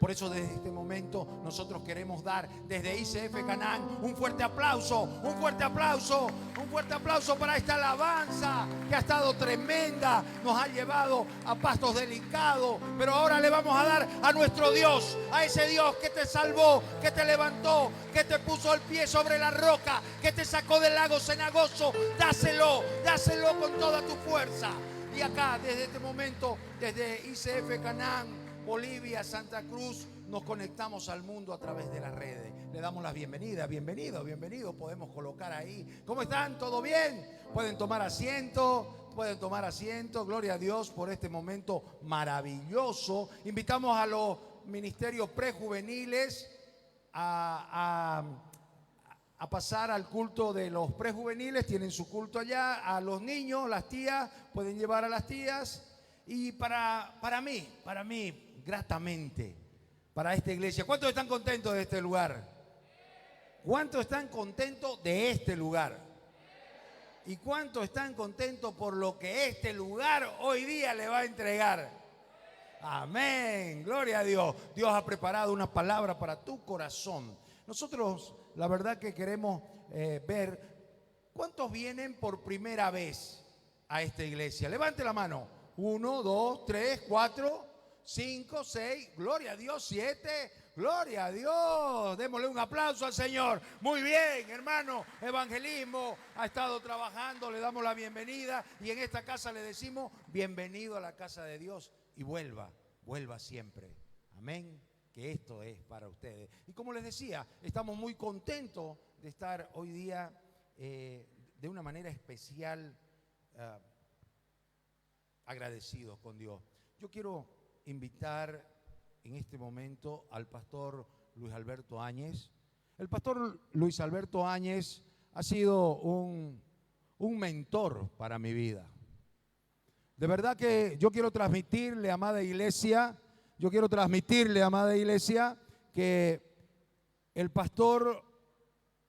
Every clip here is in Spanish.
Por eso desde este momento nosotros queremos dar desde ICF Canaán un fuerte aplauso, un fuerte aplauso, un fuerte aplauso para esta alabanza que ha estado tremenda, nos ha llevado a pastos delicados, pero ahora le vamos a dar a nuestro Dios, a ese Dios que te salvó, que te levantó, que te puso el pie sobre la roca, que te sacó del lago cenagoso. Dáselo con toda tu fuerza. Y acá, desde este momento, desde ICF Canaán, Bolivia, Santa Cruz, nos conectamos al mundo a través de las redes. Le damos la bienvenida. Bienvenido. Podemos colocar ahí. ¿Cómo están? ¿Todo bien? Pueden tomar asiento. Gloria a Dios por este momento maravilloso. Invitamos a los ministerios prejuveniles a pasar al culto de los prejuveniles. Tienen su culto allá. A los niños, las tías, pueden llevar a las tías. Y para mí, gratamente, para esta iglesia. ¿Cuántos están contentos de este lugar? ¿Cuántos están contentos de este lugar? ¿Y cuántos están contentos por lo que este lugar hoy día le va a entregar? Amén, gloria a Dios. Dios ha preparado una palabra para tu corazón. Nosotros, la verdad que queremos ver cuántos vienen por primera vez a esta iglesia. Levante la mano. 1, 2, 3, 4, 5, 6, gloria a Dios, 7, gloria a Dios. Démosle un aplauso al Señor. Muy bien, hermano. Evangelismo ha estado trabajando, le damos la bienvenida y en esta casa le decimos bienvenido a la casa de Dios y vuelva siempre. Amén. Que esto es para ustedes. Y como les decía, estamos muy contentos de estar hoy día de una manera especial agradecidos con Dios. Yo quiero invitar en este momento al pastor Luis Alberto Áñez. El pastor Luis Alberto Áñez ha sido un mentor para mi vida. De verdad que yo quiero transmitirle, amada iglesia, que el pastor,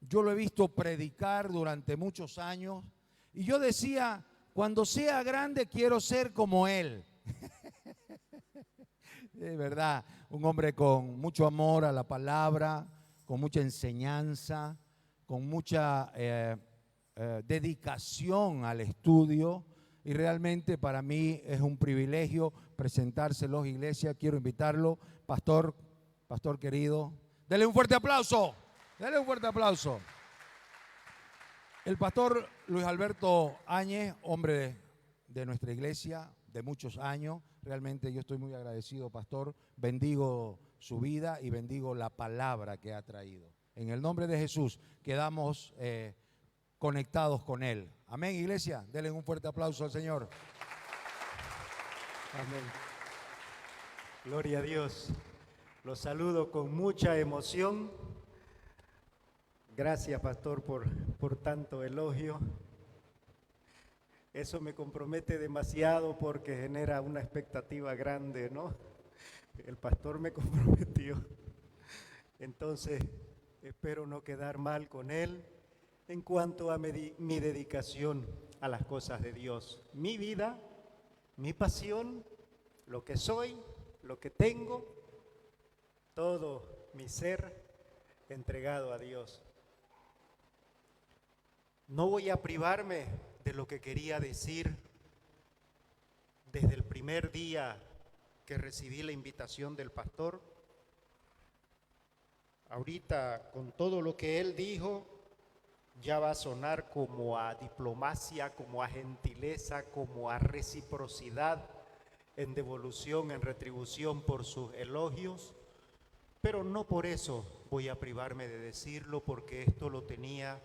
yo lo he visto predicar durante muchos años y yo decía, cuando sea grande quiero ser como él. De verdad, un hombre con mucho amor a la palabra, con mucha enseñanza, con mucha dedicación al estudio. Y realmente para mí es un privilegio presentárselos, iglesia. Quiero invitarlo, pastor querido. Dele un fuerte aplauso. El pastor Luis Alberto Áñez, hombre de nuestra iglesia de muchos años. Realmente yo estoy muy agradecido, pastor. Bendigo su vida y bendigo la palabra que ha traído. En el nombre de Jesús quedamos conectados con él. Amén, iglesia. Denle un fuerte aplauso al Señor. Amén. Gloria a Dios. Los saludo con mucha emoción. Gracias, pastor, por tanto elogio. Eso me compromete demasiado porque genera una expectativa grande, ¿no? El pastor me comprometió. Entonces, espero no quedar mal con él en cuanto a mi dedicación a las cosas de Dios. Mi vida, mi pasión, lo que soy, lo que tengo, todo mi ser entregado a Dios. No voy a privarme de lo que quería decir desde el primer día que recibí la invitación del pastor. Ahorita, con todo lo que él dijo, ya va a sonar como a diplomacia, como a gentileza, como a reciprocidad en devolución, en retribución por sus elogios, pero no por eso voy a privarme de decirlo, porque esto lo tenía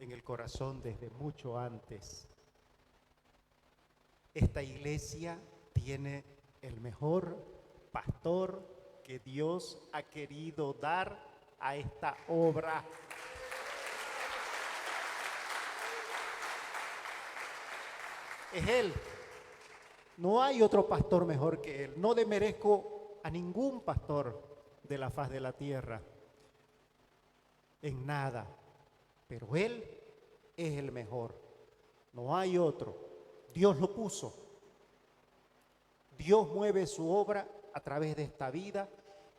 en el corazón desde mucho antes. Esta iglesia tiene el mejor pastor que Dios ha querido dar a esta obra. Es Él. No hay otro pastor mejor que Él. No demerezco a ningún pastor de la faz de la tierra en nada, pero Él es el mejor. No hay otro. Dios lo puso. Dios mueve su obra a través de esta vida,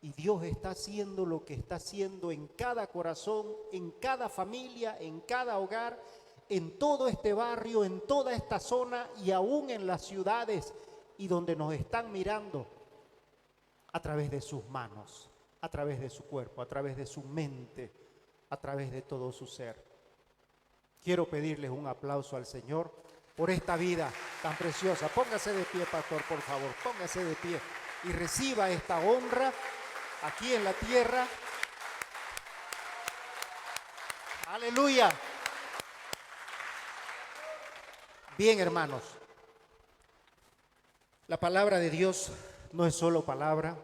y Dios está haciendo lo que está haciendo en cada corazón, en cada familia, en cada hogar, en todo este barrio, en toda esta zona y aún en las ciudades y donde nos están mirando, a través de sus manos, a través de su cuerpo, a través de su mente, a través de todo su ser. Quiero pedirles un aplauso al Señor por esta vida tan preciosa. Póngase de pie, pastor, por favor, póngase de pie y reciba esta honra aquí en la tierra. Aleluya. Bien, hermanos, la palabra de Dios no es solo palabra,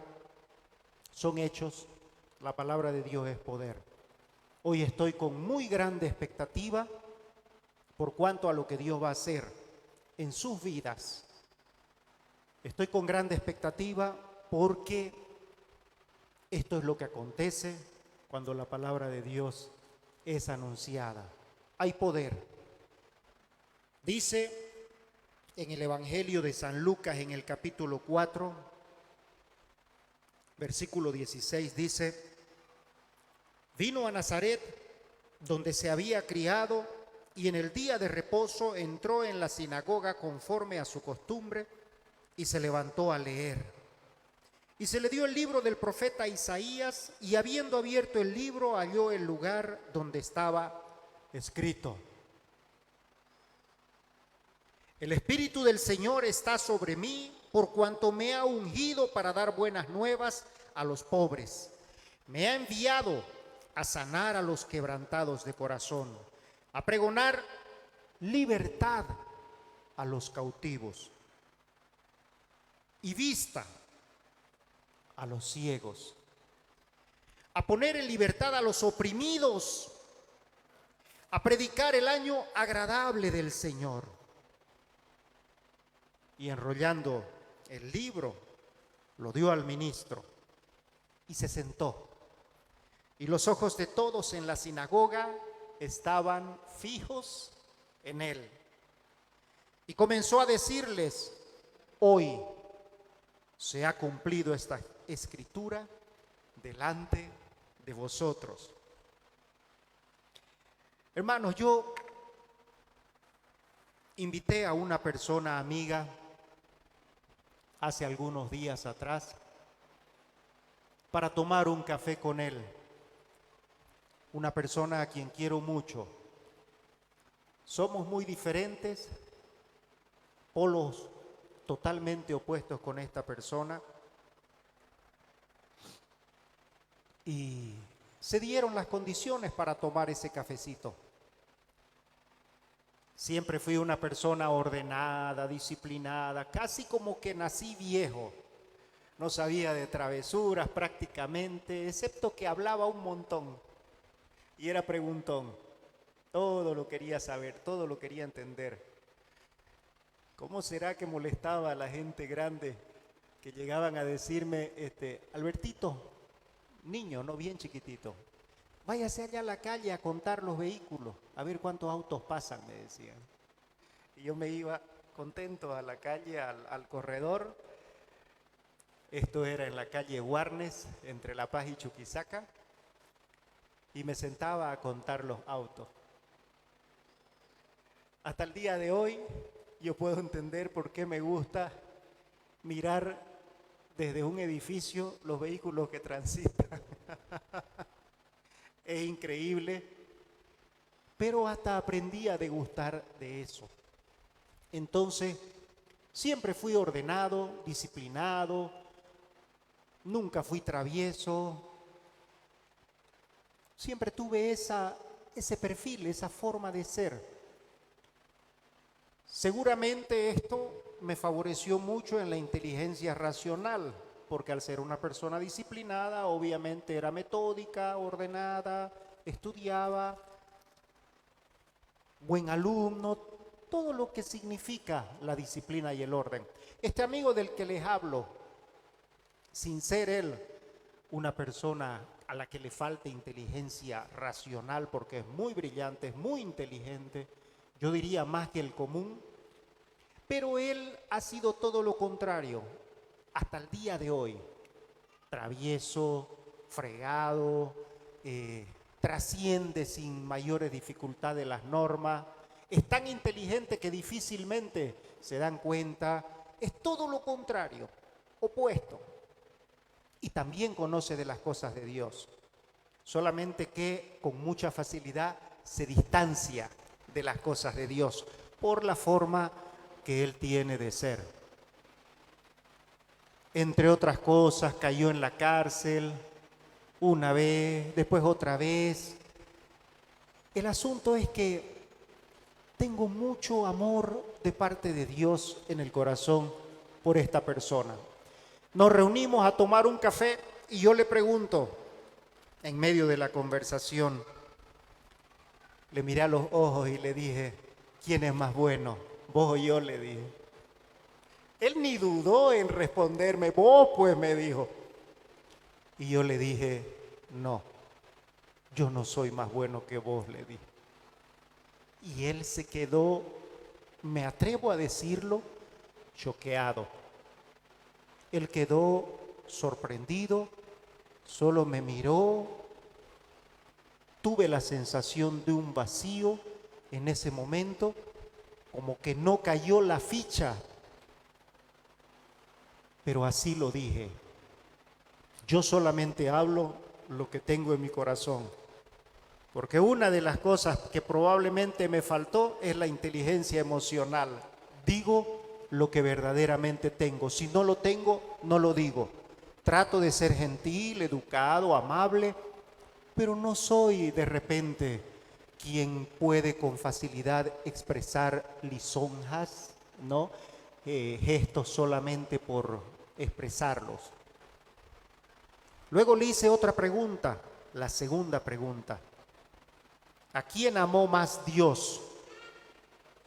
son hechos. La palabra de Dios es poder. Hoy estoy con muy grande expectativa por cuanto a lo que Dios va a hacer en sus vidas. Estoy con grande expectativa porque esto es lo que acontece cuando la palabra de Dios es anunciada. Hay poder. Dice en el Evangelio de San Lucas, en el capítulo 4, versículo 16, dice: vino a Nazaret, donde se había criado, y en el día de reposo entró en la sinagoga conforme a su costumbre, y se levantó a leer. Y se le dio el libro del profeta Isaías, y habiendo abierto el libro, halló el lugar donde estaba escrito: el Espíritu del Señor está sobre mí, por cuanto me ha ungido para dar buenas nuevas a los pobres. Me ha enviado a sanar a los quebrantados de corazón, a pregonar libertad a los cautivos y vista a los ciegos, a poner en libertad a los oprimidos, a predicar el año agradable del Señor. Y enrollando el libro, lo dio al ministro y se sentó. Y los ojos de todos en la sinagoga estaban fijos en él. Y comenzó a decirles: hoy se ha cumplido esta escritura delante de vosotros. Hermanos, yo invité a una persona amiga hace algunos días atrás para tomar un café con él. Una persona a quien quiero mucho. Somos muy diferentes, polos totalmente opuestos con esta persona. Y se dieron las condiciones para tomar ese cafecito. Siempre fui una persona ordenada, disciplinada, casi como que nací viejo. No sabía de travesuras prácticamente, excepto que hablaba un montón y era preguntón. Todo lo quería saber, todo lo quería entender. ¿Cómo será que molestaba a la gente grande que llegaban a decirme, Albertito, niño, no bien chiquitito, váyase allá a la calle a contar los vehículos, a ver cuántos autos pasan, me decían. Y yo me iba contento a la calle, al corredor. Esto era en la calle Guarnes, entre La Paz y Chuquisaca, y me sentaba a contar los autos. Hasta el día de hoy yo puedo entender por qué me gusta mirar desde un edificio los vehículos que transitan. Es increíble, pero hasta aprendí a degustar de eso. Entonces, siempre fui ordenado, disciplinado, nunca fui travieso. Siempre tuve ese perfil, esa forma de ser. Seguramente esto me favoreció mucho en la inteligencia racional, porque al ser una persona disciplinada, obviamente era metódica, ordenada, estudiaba, buen alumno, todo lo que significa la disciplina y el orden. Este amigo del que les hablo, sin ser él una persona a la que le falte inteligencia racional, porque es muy brillante, es muy inteligente, yo diría más que el común, pero él ha sido todo lo contrario. hasta el día de hoy, travieso, fregado, trasciende sin mayores dificultades las normas, es tan inteligente que difícilmente se dan cuenta, es todo lo contrario, opuesto. Y también conoce de las cosas de Dios, solamente que con mucha facilidad se distancia de las cosas de Dios por la forma que él tiene de ser. Entre otras cosas, cayó en la cárcel una vez, después otra vez. El asunto es que tengo mucho amor de parte de Dios en el corazón por esta persona. Nos reunimos a tomar un café y yo le pregunto, en medio de la conversación, le miré a los ojos y le dije, ¿quién es más bueno? ¿Vos o yo? Le dije. Él ni dudó en responderme, vos pues, me dijo. Y yo le dije, no, yo no soy más bueno que vos, le dije. Y él se quedó, me atrevo a decirlo, choqueado. Él quedó sorprendido, solo me miró. Tuve la sensación de un vacío en ese momento, como que no cayó la ficha. Pero así lo dije. Yo solamente hablo lo que tengo en mi corazón. Porque una de las cosas que probablemente me faltó es la inteligencia emocional. Digo lo que verdaderamente tengo. Si no lo tengo, no lo digo. Trato de ser gentil, educado, amable, pero no soy de repente quien puede con facilidad expresar lisonjas, ¿no? Gestos solamente por expresarlos. Luego le hice otra pregunta, la segunda pregunta. ¿A quién amó más Dios?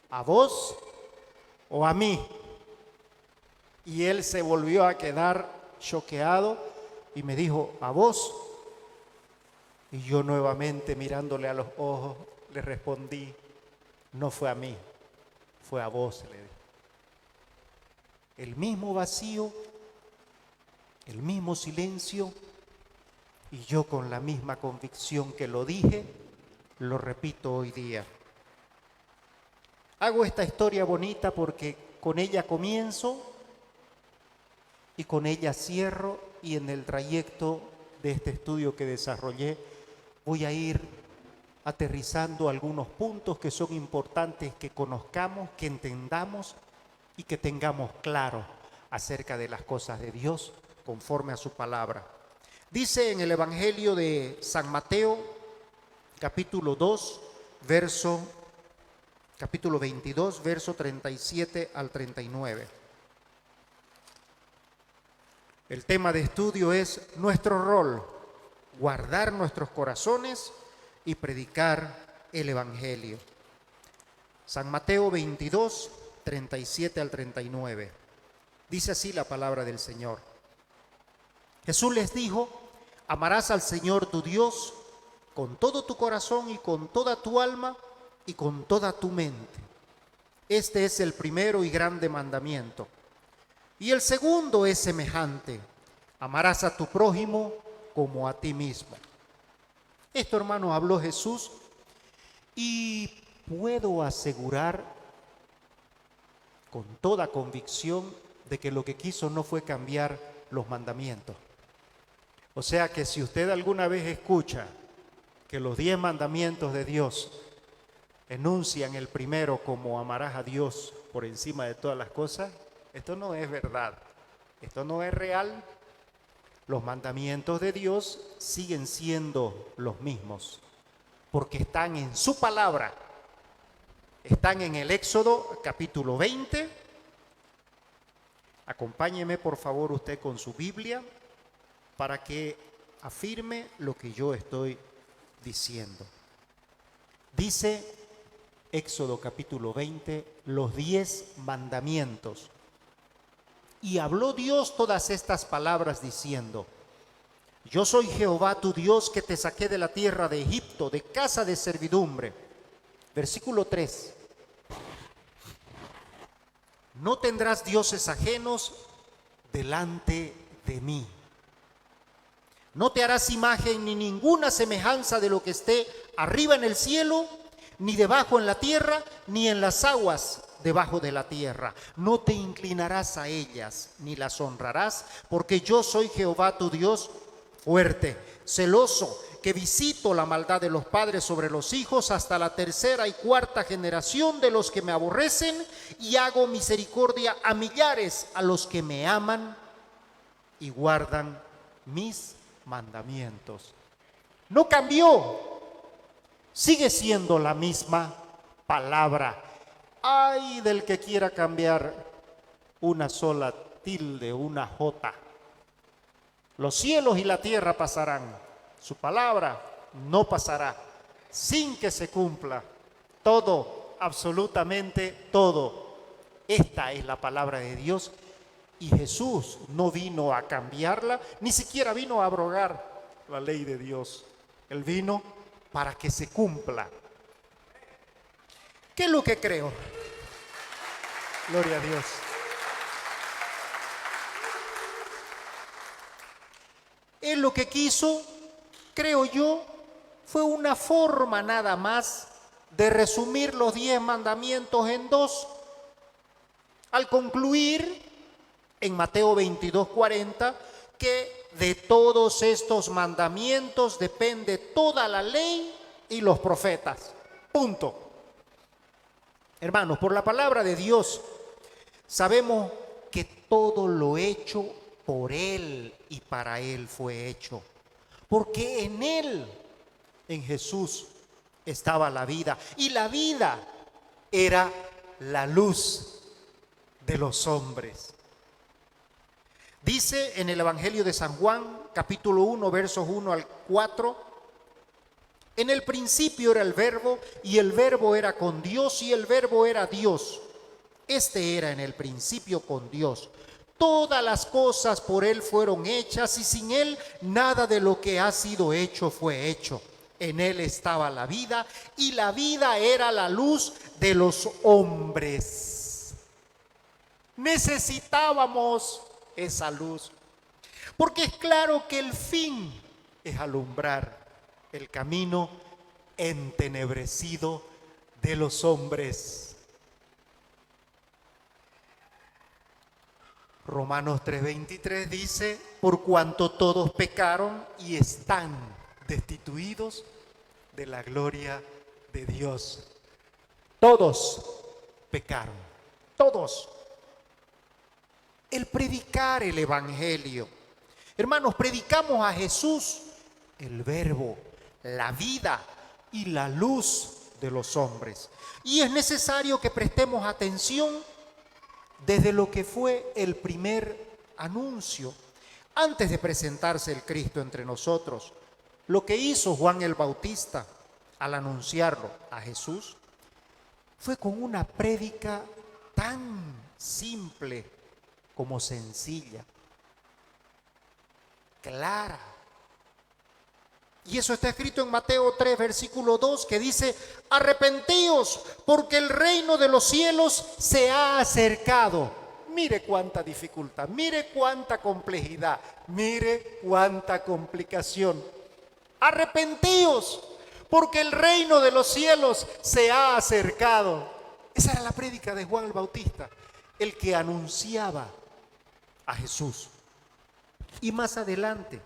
¿A vos o a mí? Y él se volvió a quedar choqueado y me dijo, ¿a vos? Y yo nuevamente mirándole a los ojos le respondí, no fue a mí, fue a vos, le dije. El mismo vacío, el mismo silencio, y yo con la misma convicción que lo dije, lo repito hoy día. Hago esta historia bonita porque con ella comienzo y con ella cierro, y en el trayecto de este estudio que desarrollé voy a ir aterrizando algunos puntos que son importantes que conozcamos, que entendamos y que tengamos claro acerca de las cosas de Dios conforme a su palabra. Dice en el Evangelio de San Mateo, capítulo 22, verso 37 al 39. El tema de estudio es nuestro rol, guardar nuestros corazones y predicar el Evangelio. San Mateo 22, 37 al 39. Dice así la palabra del Señor. Jesús les dijo, amarás al Señor tu Dios con todo tu corazón y con toda tu alma y con toda tu mente. Este es el primero y grande mandamiento. Y el segundo es semejante, amarás a tu prójimo como a ti mismo. Esto, hermano, habló Jesús, y puedo asegurar con toda convicción de que lo que quiso no fue cambiar los mandamientos. O sea que si usted alguna vez escucha que los 10 mandamientos de Dios enuncian el primero como amarás a Dios por encima de todas las cosas, esto no es verdad, esto no es real. Los mandamientos de Dios siguen siendo los mismos, porque están en su palabra, están en el Éxodo capítulo 20. Acompáñeme por favor usted con su Biblia para que afirme lo que yo estoy diciendo. Dice Éxodo capítulo 20, los 10 mandamientos. Y habló Dios todas estas palabras diciendo, yo soy Jehová tu Dios que te saqué de la tierra de Egipto, de casa de servidumbre. Versículo 3. No tendrás dioses ajenos delante de mí. No te harás imagen ni ninguna semejanza de lo que esté arriba en el cielo, ni debajo en la tierra, ni en las aguas debajo de la tierra. No te inclinarás a ellas, ni las honrarás, porque yo soy Jehová tu Dios fuerte, celoso, que visito la maldad de los padres sobre los hijos hasta la tercera y cuarta generación de los que me aborrecen, y hago misericordia a millares, a los que me aman y guardan mis mandamientos. No cambió, sigue siendo la misma palabra. Ay del que quiera cambiar una sola tilde, una jota. Los cielos y la tierra pasarán, su palabra no pasará sin que se cumpla todo, absolutamente todo. Esta es la palabra de Dios y Jesús no vino a cambiarla, ni siquiera vino a abrogar la ley de Dios. Él vino para que se cumpla. ¿Qué es lo que creo? Gloria a Dios. Él lo que quiso, creo yo, fue una forma nada más de resumir los 10 mandamientos en 2. Al concluir en Mateo 22:40 que de todos estos mandamientos depende toda la ley y los profetas. Punto. Hermanos, por la palabra de Dios sabemos que todo lo hecho por Él y para Él fue hecho. Porque en Él, en Jesús, estaba la vida. Y la vida era la luz de los hombres. Dice en el Evangelio de San Juan, capítulo 1, versos 1 al 4, en el principio era el Verbo, y el Verbo era con Dios, y el Verbo era Dios. Este era en el principio con Dios. Todas las cosas por Él fueron hechas, y sin Él nada de lo que ha sido hecho fue hecho. En Él estaba la vida, y la vida era la luz de los hombres. Necesitábamos esa luz, porque es claro que el fin es alumbrar el camino entenebrecido de los hombres. Romanos 3:23 dice, por cuanto todos pecaron y están destituidos de la gloria de Dios. Todos pecaron, todos. El predicar el Evangelio. Hermanos, predicamos a Jesús, el Verbo, la vida y la luz de los hombres. Y es necesario que prestemos atención desde lo que fue el primer anuncio, antes de presentarse el Cristo entre nosotros. Lo que hizo Juan el Bautista al anunciarlo a Jesús fue con una prédica tan simple como sencilla, clara. Y eso está escrito en Mateo 3, versículo 2, que dice, arrepentíos porque el reino de los cielos se ha acercado. Mire cuánta dificultad, mire cuánta complejidad, mire cuánta complicación. Arrepentíos porque el reino de los cielos se ha acercado. Esa era la prédica de Juan el Bautista, el que anunciaba a Jesús. Y más adelante,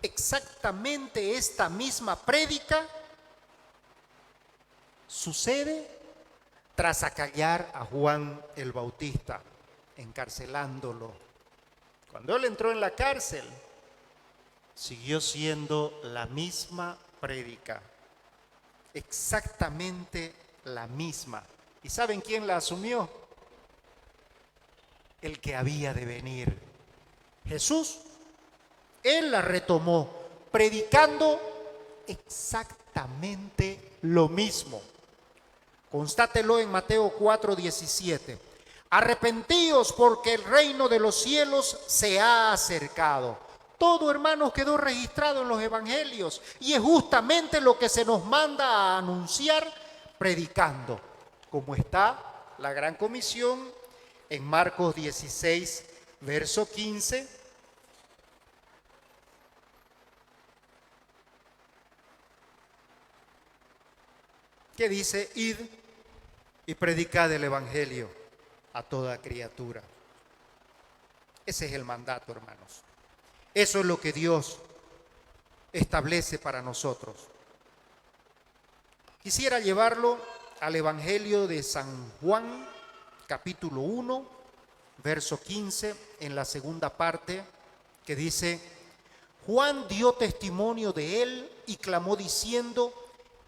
exactamente esta misma prédica sucede tras acallar a Juan el Bautista, encarcelándolo. Cuando él entró en la cárcel, siguió siendo la misma prédica, exactamente la misma. ¿Y saben quién la asumió? El que había de venir, Jesús. Él la retomó, predicando exactamente lo mismo. Constátelo en Mateo 4:17. Arrepentíos porque el reino de los cielos se ha acercado. Todo, hermanos, quedó registrado en los evangelios y es justamente lo que se nos manda a anunciar predicando, como está la gran comisión en Marcos 16, verso 15. Que dice: id y predicad el evangelio a toda criatura. Ese es el mandato, hermanos. Eso es lo que Dios establece para nosotros. Quisiera llevarlo al Evangelio de San Juan, capítulo 1, verso 15, en la segunda parte, que dice: Juan dio testimonio de él y clamó diciendo: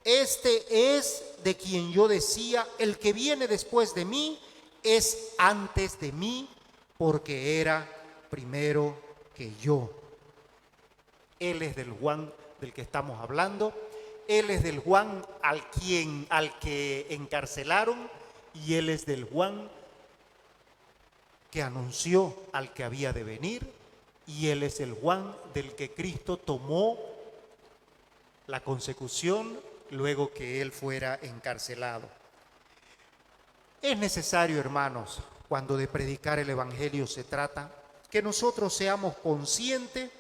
este es de quien yo decía, el que viene después de mí es antes de mí, porque era primero que yo. Él es del Juan del que estamos hablando. Él es del Juan al que encarcelaron, y él es del Juan que anunció al que había de venir, y él es el Juan del que Cristo tomó la consecución luego que él fuera encarcelado. Es necesario, hermanos, cuando de predicar el evangelio se trata, que nosotros seamos conscientes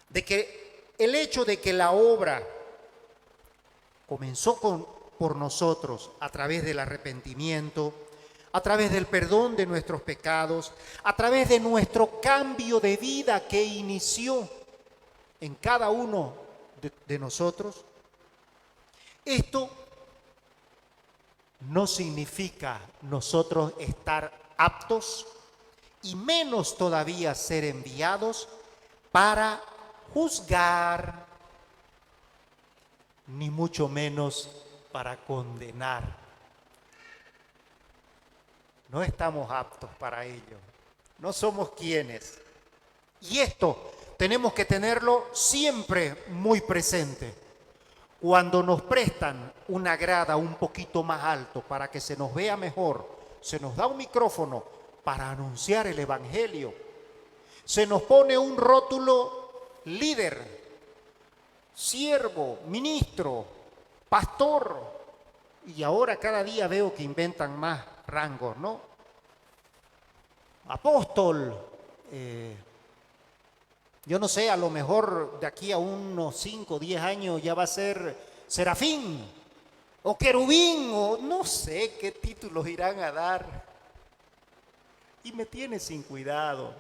de que el hecho de que la obra comenzó por nosotros a través del arrepentimiento, a través del perdón de nuestros pecados, a través de nuestro cambio de vida que inició en cada uno de nosotros, esto no significa nosotros estar aptos y menos todavía ser enviados para juzgar, ni mucho menos para condenar. No estamos aptos para ello. No somos quienes. Y esto tenemos que tenerlo siempre muy presente. Cuando nos prestan una grada un poquito más alto para que se nos vea mejor, se nos da un micrófono para anunciar el evangelio, se nos pone un rótulo líder, siervo, ministro, pastor, y ahora cada día veo que inventan más rangos, ¿no? Apóstol, yo no sé, a lo mejor de aquí a unos 5 o 10 años ya va a ser serafín o querubín, o no sé qué títulos irán a dar. Y me tiene sin cuidado.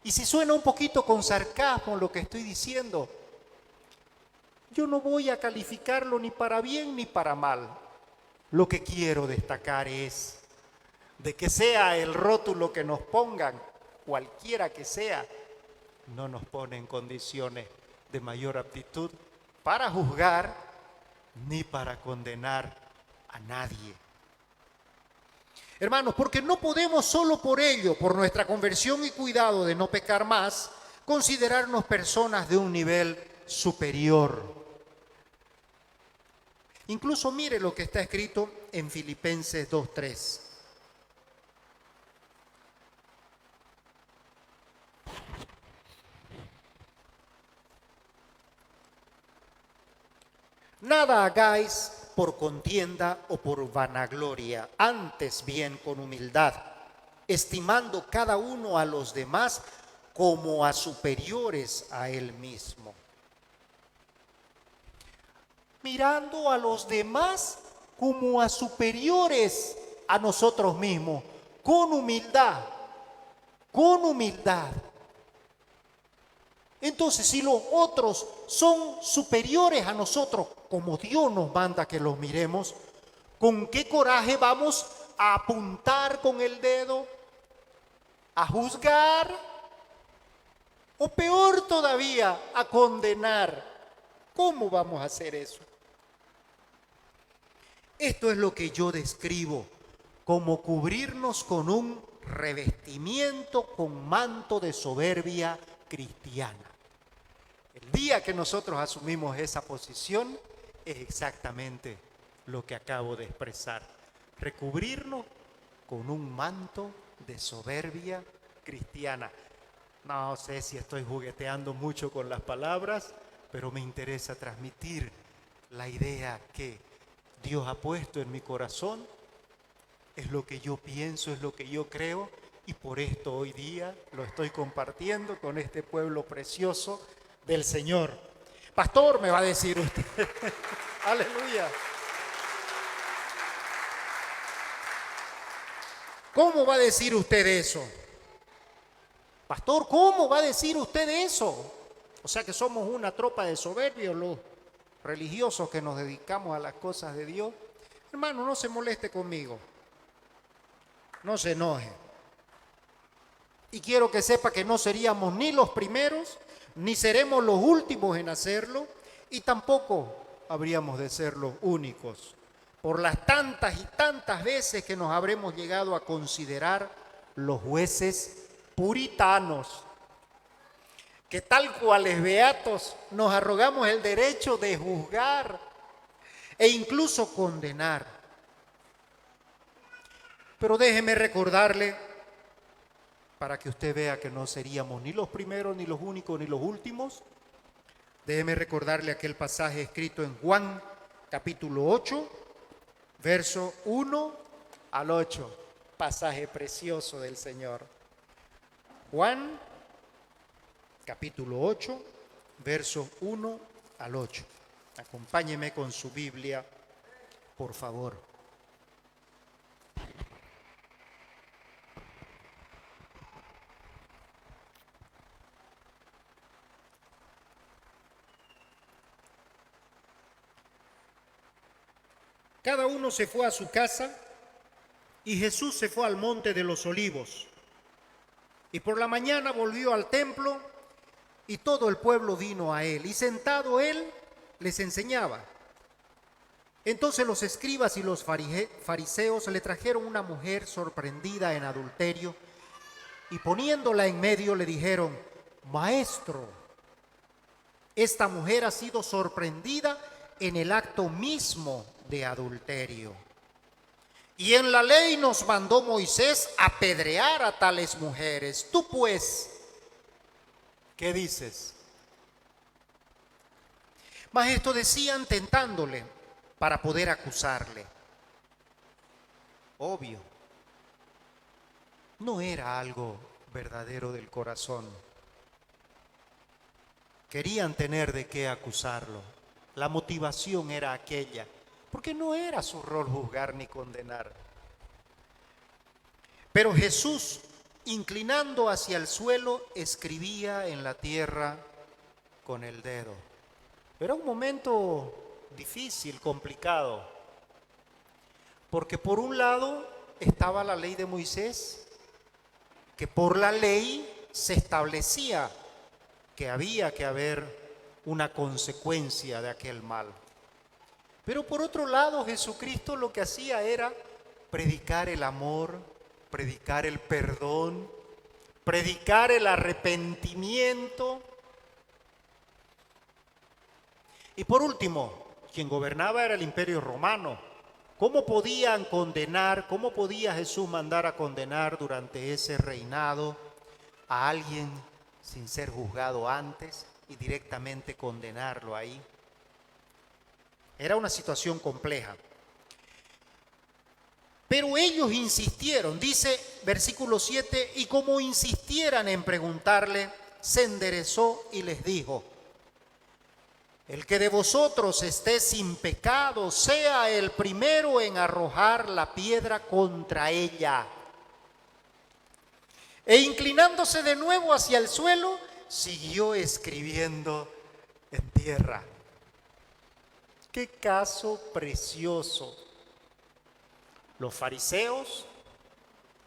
Y si suena un poquito con sarcasmo lo que estoy diciendo, yo no voy a calificarlo ni para bien ni para mal. Lo que quiero destacar es de que sea el rótulo que nos pongan, cualquiera que sea, no nos pone en condiciones de mayor aptitud para juzgar ni para condenar a nadie. Hermanos, porque no podemos solo por ello, por nuestra conversión y cuidado de no pecar más, considerarnos personas de un nivel superior. Incluso mire lo que está escrito en Filipenses 2:3. Nada hagáis por contienda o por vanagloria, antes bien con humildad, estimando cada uno a los demás como a superiores a él mismo. Mirando a los demás como a superiores a nosotros mismos, con humildad, con humildad. Entonces, si los otros son superiores a nosotros, como Dios nos manda que los miremos, ¿con qué coraje vamos a apuntar con el dedo, a juzgar, o peor todavía, a condenar? ¿Cómo vamos a hacer eso? Esto es lo que yo describo como cubrirnos con un revestimiento con manto de soberbia cristiana. El día que nosotros asumimos esa posición es exactamente lo que acabo de expresar. Recubrirnos con un manto de soberbia cristiana. No sé si estoy jugueteando mucho con las palabras, pero me interesa transmitir la idea que Dios ha puesto en mi corazón. Es lo que yo pienso, es lo que yo creo, Y por esto hoy día lo estoy compartiendo con este pueblo precioso del Señor. Pastor, me va a decir usted. Aleluya. ¿Cómo va a decir usted eso? Pastor, ¿cómo va a decir usted eso? O sea que somos una tropa de soberbios los religiosos que nos dedicamos a las cosas de Dios. Hermano, no se moleste conmigo. No se enoje. Y quiero que sepa que no seríamos ni los primeros, ni seremos los últimos en hacerlo, y tampoco habríamos de ser los únicos, por las tantas y tantas veces que nos habremos llegado a considerar los jueces puritanos, que tal cuales beatos nos arrogamos el derecho de juzgar e incluso condenar. Pero déjeme recordarle, para que usted vea que no seríamos ni los primeros, ni los únicos, ni los últimos, déjeme recordarle aquel pasaje escrito en Juan capítulo 8, verso 1 al 8, pasaje precioso del Señor. Juan capítulo 8, verso 1 al 8. Acompáñeme con su Biblia, por favor. Cada uno se fue a su casa y Jesús se fue al monte de los olivos. Y por la mañana volvió al templo y todo el pueblo vino a él. Y sentado él les enseñaba. Entonces los escribas y los fariseos le trajeron una mujer sorprendida en adulterio y poniéndola en medio le dijeron: Maestro, esta mujer ha sido sorprendida en el acto mismo de adulterio. Y en la ley nos mandó Moisés apedrear a tales mujeres. Tú pues, ¿qué dices? Mas esto decían tentándole para poder acusarle. Obvio, no era algo verdadero del corazón. Querían tener de qué acusarlo. La motivación era aquella, porque no era su rol juzgar ni condenar. Pero Jesús, inclinando hacia el suelo, escribía en la tierra con el dedo. Era un momento difícil, complicado, porque por un lado estaba la ley de Moisés, que por la ley se establecía que había que haber una consecuencia de aquel mal. Pero por otro lado, Jesucristo lo que hacía era predicar el amor, predicar el perdón, predicar el arrepentimiento. Y por último, quien gobernaba era el Imperio Romano. ¿Cómo podían condenar, cómo podía Jesús mandar a condenar durante ese reinado a alguien sin ser juzgado antes y directamente condenarlo ahí? Era una situación compleja. Pero ellos insistieron, dice versículo 7, y como insistieran en preguntarle, se enderezó y les dijo: el que de vosotros esté sin pecado, sea el primero en arrojar la piedra contra ella. E inclinándose de nuevo hacia el suelo, siguió escribiendo en tierra. ¡Qué caso precioso! Los fariseos,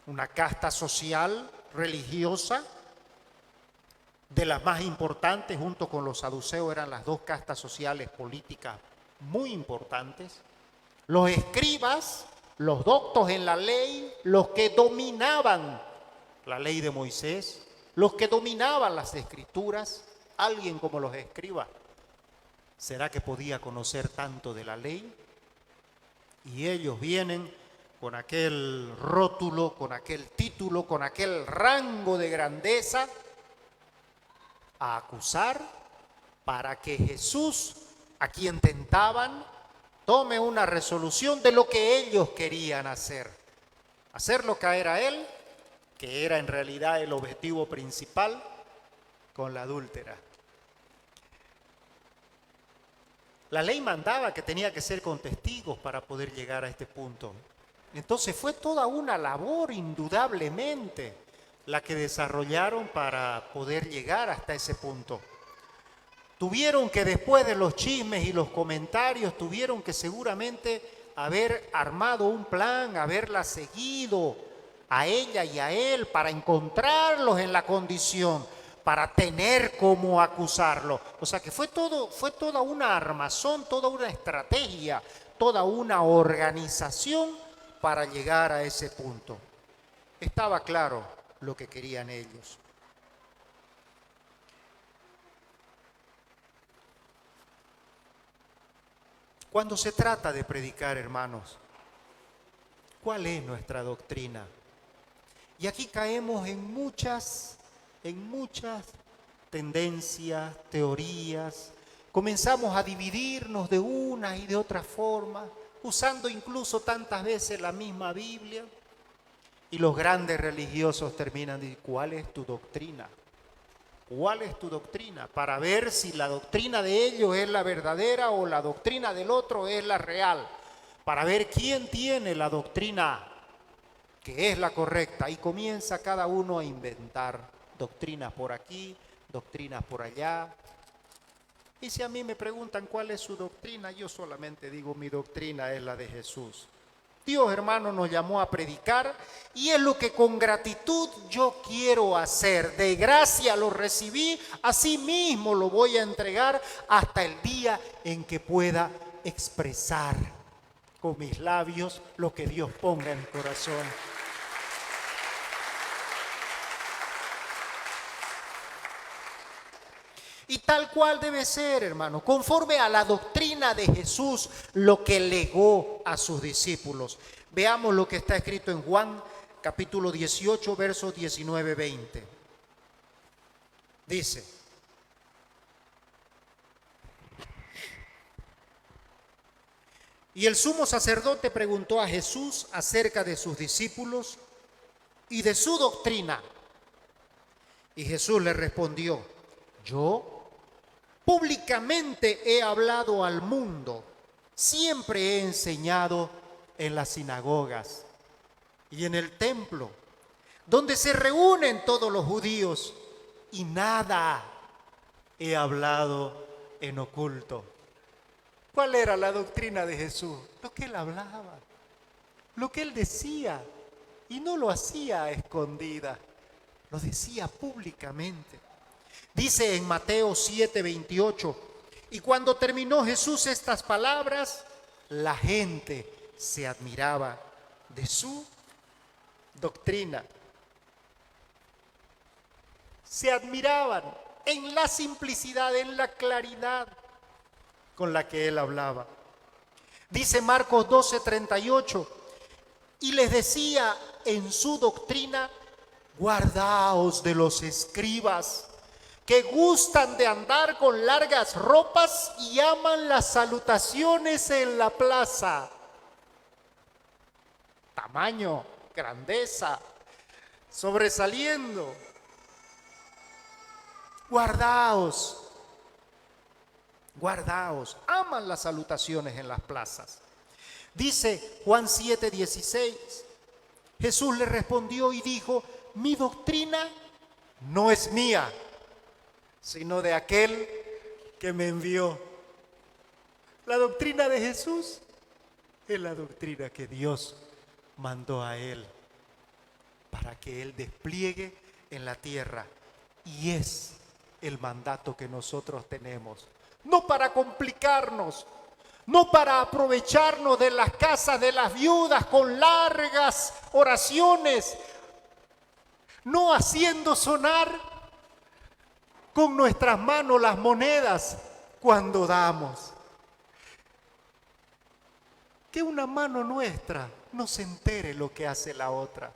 una casta social, religiosa, de las más importantes, junto con los saduceos, eran las dos castas sociales políticas muy importantes. Los escribas, los doctos en la ley, los que dominaban la ley de Moisés, los que dominaban las escrituras. Alguien como los escribas, ¿será que podía conocer tanto de la ley? Y ellos vienen con aquel rótulo, con aquel título, con aquel rango de grandeza a acusar para que Jesús, a quien tentaban, tome una resolución de lo que ellos querían hacer. Hacerlo caer a él que era en realidad el objetivo principal, con la adúltera. La ley mandaba que tenía que ser con testigos para poder llegar a este punto. Entonces fue toda una labor, indudablemente, la que desarrollaron para poder llegar hasta ese punto. Tuvieron que, después de los chismes y los comentarios, tuvieron que seguramente haber armado un plan, haberla seguido a ella y a él para encontrarlos en la condición, para tener cómo acusarlo. O sea que fue toda una armazón, toda una estrategia, toda una organización para llegar a ese punto. Estaba claro lo que querían ellos. Cuando se trata de predicar, hermanos, ¿cuál es nuestra doctrina? Y aquí caemos en muchas tendencias, teorías. Comenzamos a dividirnos de unas y de otras formas, usando incluso tantas veces la misma Biblia. Y los grandes religiosos terminan diciendo, ¿cuál es tu doctrina? ¿Cuál es tu doctrina? Para ver si la doctrina de ellos es la verdadera o la doctrina del otro es la real. Para ver quién tiene la doctrina que es la correcta. Y comienza cada uno a inventar doctrinas por aquí, doctrinas por allá. Y si a mí me preguntan cuál es su doctrina, yo solamente digo, mi doctrina es la de Jesús. Dios, hermano, nos llamó a predicar y es lo que con gratitud yo quiero hacer. De gracia lo recibí, así mismo lo voy a entregar hasta el día en que pueda expresar con mis labios lo que Dios ponga en mi corazón. Y tal cual debe ser, hermano, conforme a la doctrina de Jesús, lo que legó a sus discípulos. Veamos lo que está escrito en Juan, capítulo 18, versos 19-20. Dice: y el sumo sacerdote preguntó a Jesús acerca de sus discípulos y de su doctrina. Y Jesús le respondió: yo públicamente he hablado al mundo, siempre he enseñado en las sinagogas y en el templo, donde se reúnen todos los judíos, y nada he hablado en oculto. ¿Cuál era la doctrina de Jesús? Lo que él hablaba, lo que él decía, y no lo hacía a escondidas, lo decía públicamente. Dice en Mateo 7:28, y cuando terminó Jesús estas palabras, la gente se admiraba de su doctrina. Se admiraban en la simplicidad, en la claridad con la que él hablaba. Dice Marcos 12:38, y les decía en su doctrina: guardaos de los escribas, que gustan de andar con largas ropas y aman las salutaciones en la plaza. Tamaño, grandeza, sobresaliendo. Guardaos, aman las salutaciones en las plazas. Dice Juan 7:16, Jesús le respondió y dijo: mi doctrina no es mía, sino de aquel que me envió. La doctrina de Jesús es la doctrina que Dios mandó a él para que él despliegue en la tierra, y es el mandato que nosotros tenemos, no para complicarnos, no para aprovecharnos de las casas de las viudas con largas oraciones, no haciendo sonar con nuestras manos las monedas cuando damos. Que una mano nuestra no se entere lo que hace la otra.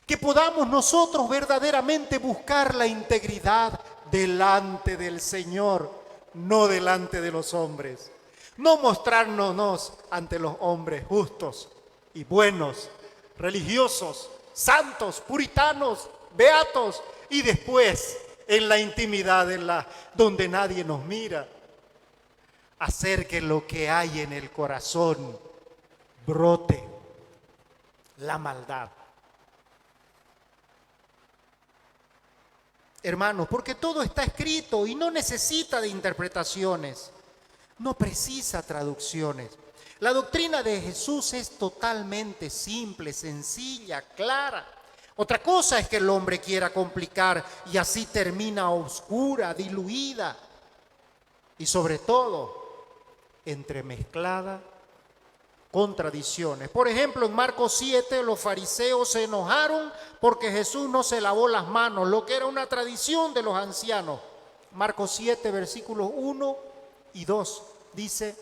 Que podamos nosotros verdaderamente buscar la integridad delante del Señor, no delante de los hombres. No mostrarnos ante los hombres justos y buenos, religiosos, santos, puritanos, beatos, y después en la intimidad, donde nadie nos mira, hacer que lo que hay en el corazón brote la maldad. Hermanos, porque todo está escrito y no necesita de interpretaciones, no precisa traducciones. La doctrina de Jesús es totalmente simple, sencilla, clara. Otra cosa es que el hombre quiera complicar y así termina oscura, diluida y sobre todo entremezclada con tradiciones. Por ejemplo, en Marcos 7 los fariseos se enojaron porque Jesús no se lavó las manos, lo que era una tradición de los ancianos. Marcos 7, versículos 1 y 2 dice: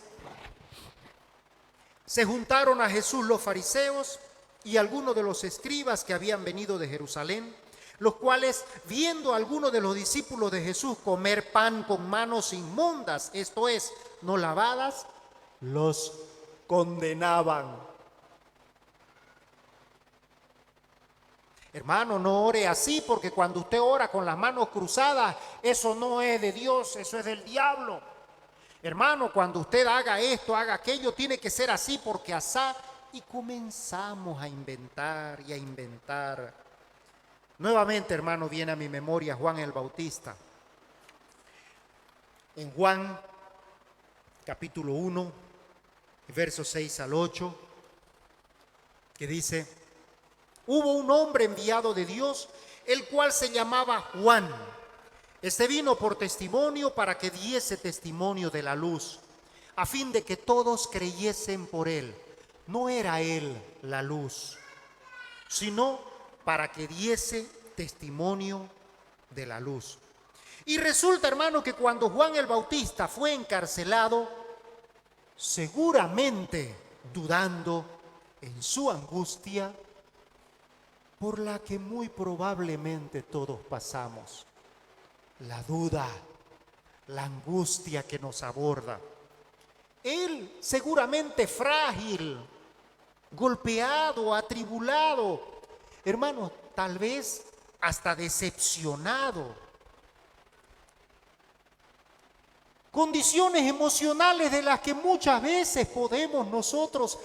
se juntaron a Jesús los fariseos y algunos de los escribas que habían venido de Jerusalén, los cuales, viendo a algunos de los discípulos de Jesús comer pan con manos inmundas, esto es, no lavadas, los condenaban. Hermano, no ore así, porque cuando usted ora con las manos cruzadas, eso no es de Dios, eso es del diablo. Hermano, cuando usted haga esto, haga aquello, tiene que ser así porque asá. Y comenzamos a inventar y a inventar. Nuevamente, hermano, viene a mi memoria Juan el Bautista. En Juan, capítulo 1, versos 6 al 8, que dice: hubo un hombre enviado de Dios, el cual se llamaba Juan. Este vino por testimonio para que diese testimonio de la luz, a fin de que todos creyesen por él. No era él la luz, sino para que diese testimonio de la luz. Y resulta, hermano, que cuando Juan el Bautista fue encarcelado, seguramente dudando en su angustia, por la que muy probablemente todos pasamos, la duda, la angustia que nos aborda. Él seguramente frágil, golpeado, atribulado, hermano, tal vez hasta decepcionado. Condiciones emocionales de las que muchas veces podemos nosotros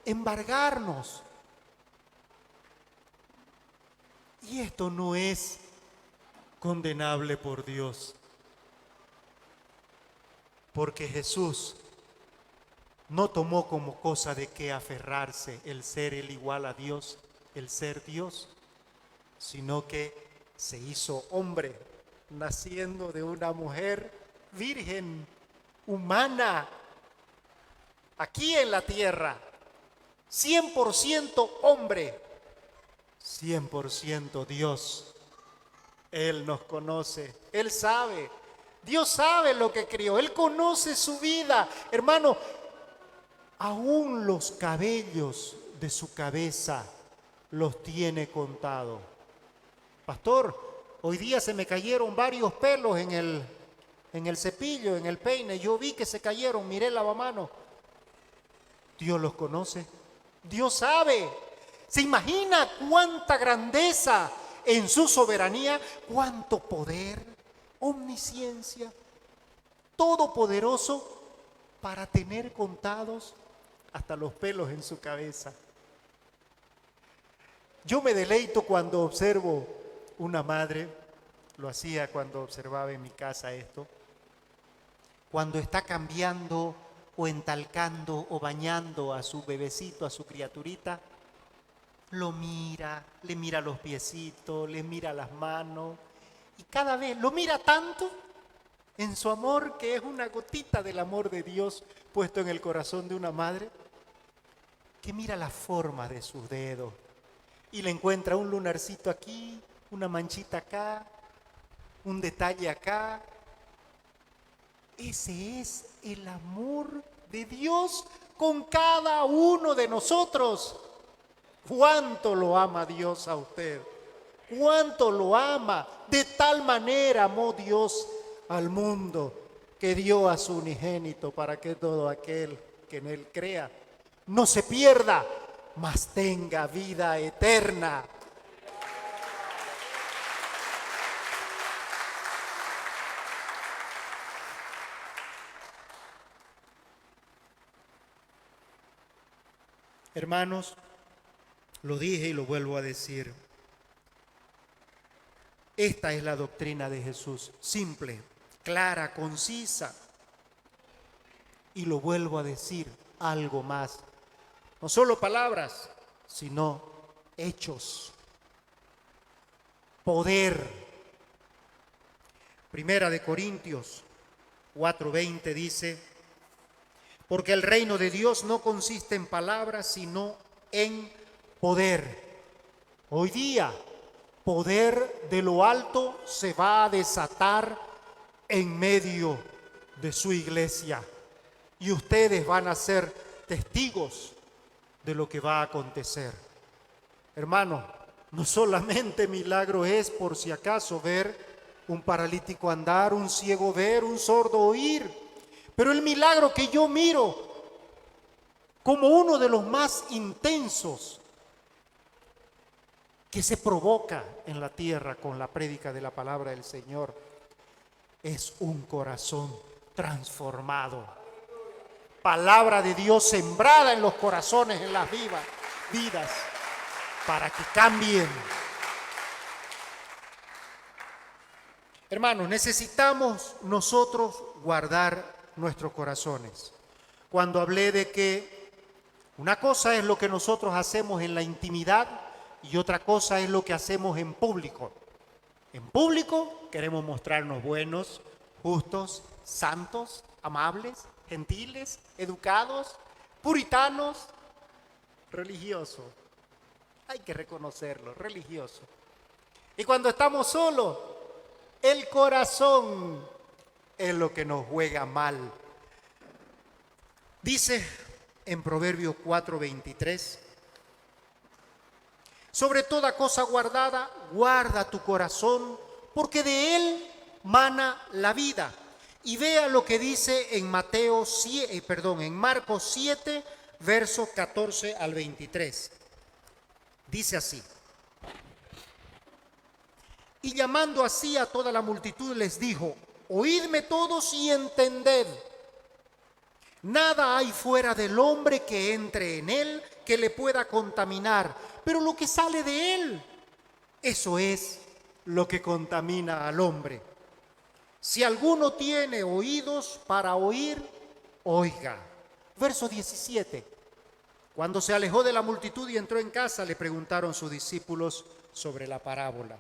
embargarnos. Y esto no es condenable por Dios, porque Jesús no tomó como cosa de qué aferrarse el ser el igual a Dios, el ser Dios, sino que se hizo hombre, naciendo de una mujer virgen, humana, aquí en la tierra, 100% hombre, 100% Dios. Él nos conoce, Él sabe, Dios sabe lo que crió, Él conoce su vida. Hermano, aún los cabellos de su cabeza los tiene contados. Pastor, hoy día se me cayeron varios pelos en el cepillo, en el peine. Yo vi que se cayeron, miré el lavamanos. Dios los conoce, Dios sabe. ¿Se imagina cuánta grandeza en su soberanía? Cuánto poder, omnisciencia, todopoderoso para tener contados hasta los pelos en su cabeza. Yo me deleito cuando observo una madre, lo hacía cuando observaba en mi casa esto, cuando está cambiando o entalcando o bañando a su bebecito, a su criaturita, lo mira, le mira los piecitos, le mira las manos y cada vez lo mira tanto en su amor, que es una gotita del amor de Dios puesto en el corazón de una madre, que mira la forma de sus dedos y le encuentra un lunarcito aquí, una manchita acá, un detalle acá. Ese es el amor de Dios con cada uno de nosotros. ¿Cuánto lo ama Dios a usted? ¿Cuánto lo ama? De tal manera amó Dios al mundo que dio a su unigénito para que todo aquel que en él crea no se pierda, mas tenga vida eterna. Hermanos, lo dije y lo vuelvo a decir. Esta es la doctrina de Jesús, simple, clara, concisa. Y lo vuelvo a decir, algo más. No solo palabras, sino hechos. Poder. Primera de Corintios 4:20 dice, porque el reino de Dios no consiste en palabras, sino en poder. Hoy día, poder de lo alto se va a desatar en medio de su iglesia. Y ustedes van a ser testigos de lo que va a acontecer. Hermano, no solamente milagro es, por si acaso, ver un paralítico andar, un ciego ver, un sordo oír, pero el milagro que yo miro como uno de los más intensos que se provoca en la tierra con la prédica de la palabra del Señor es un corazón transformado. Palabra de Dios sembrada en los corazones, en las vidas, para que cambien. Hermanos, necesitamos nosotros guardar nuestros corazones. Cuando hablé de que una cosa es lo que nosotros hacemos en la intimidad y otra cosa es lo que hacemos en público. En público queremos mostrarnos buenos, justos, santos, amables, gentiles, educados, puritanos, religiosos. Hay que reconocerlo, religioso. Y cuando estamos solos, el corazón es lo que nos juega mal. Dice en Proverbios 4:23, sobre toda cosa guardada, guarda tu corazón, porque de él mana la vida. Y vea lo que dice en Marcos 7, versos 14 al 23. Dice así: y llamando así a toda la multitud les dijo, oídme todos y entended. Nada hay fuera del hombre que entre en él que le pueda contaminar, pero lo que sale de él, eso es lo que contamina al hombre. Si alguno tiene oídos para oír, oiga. Verso 17. Cuando se alejó de la multitud y entró en casa, le preguntaron sus discípulos sobre la parábola.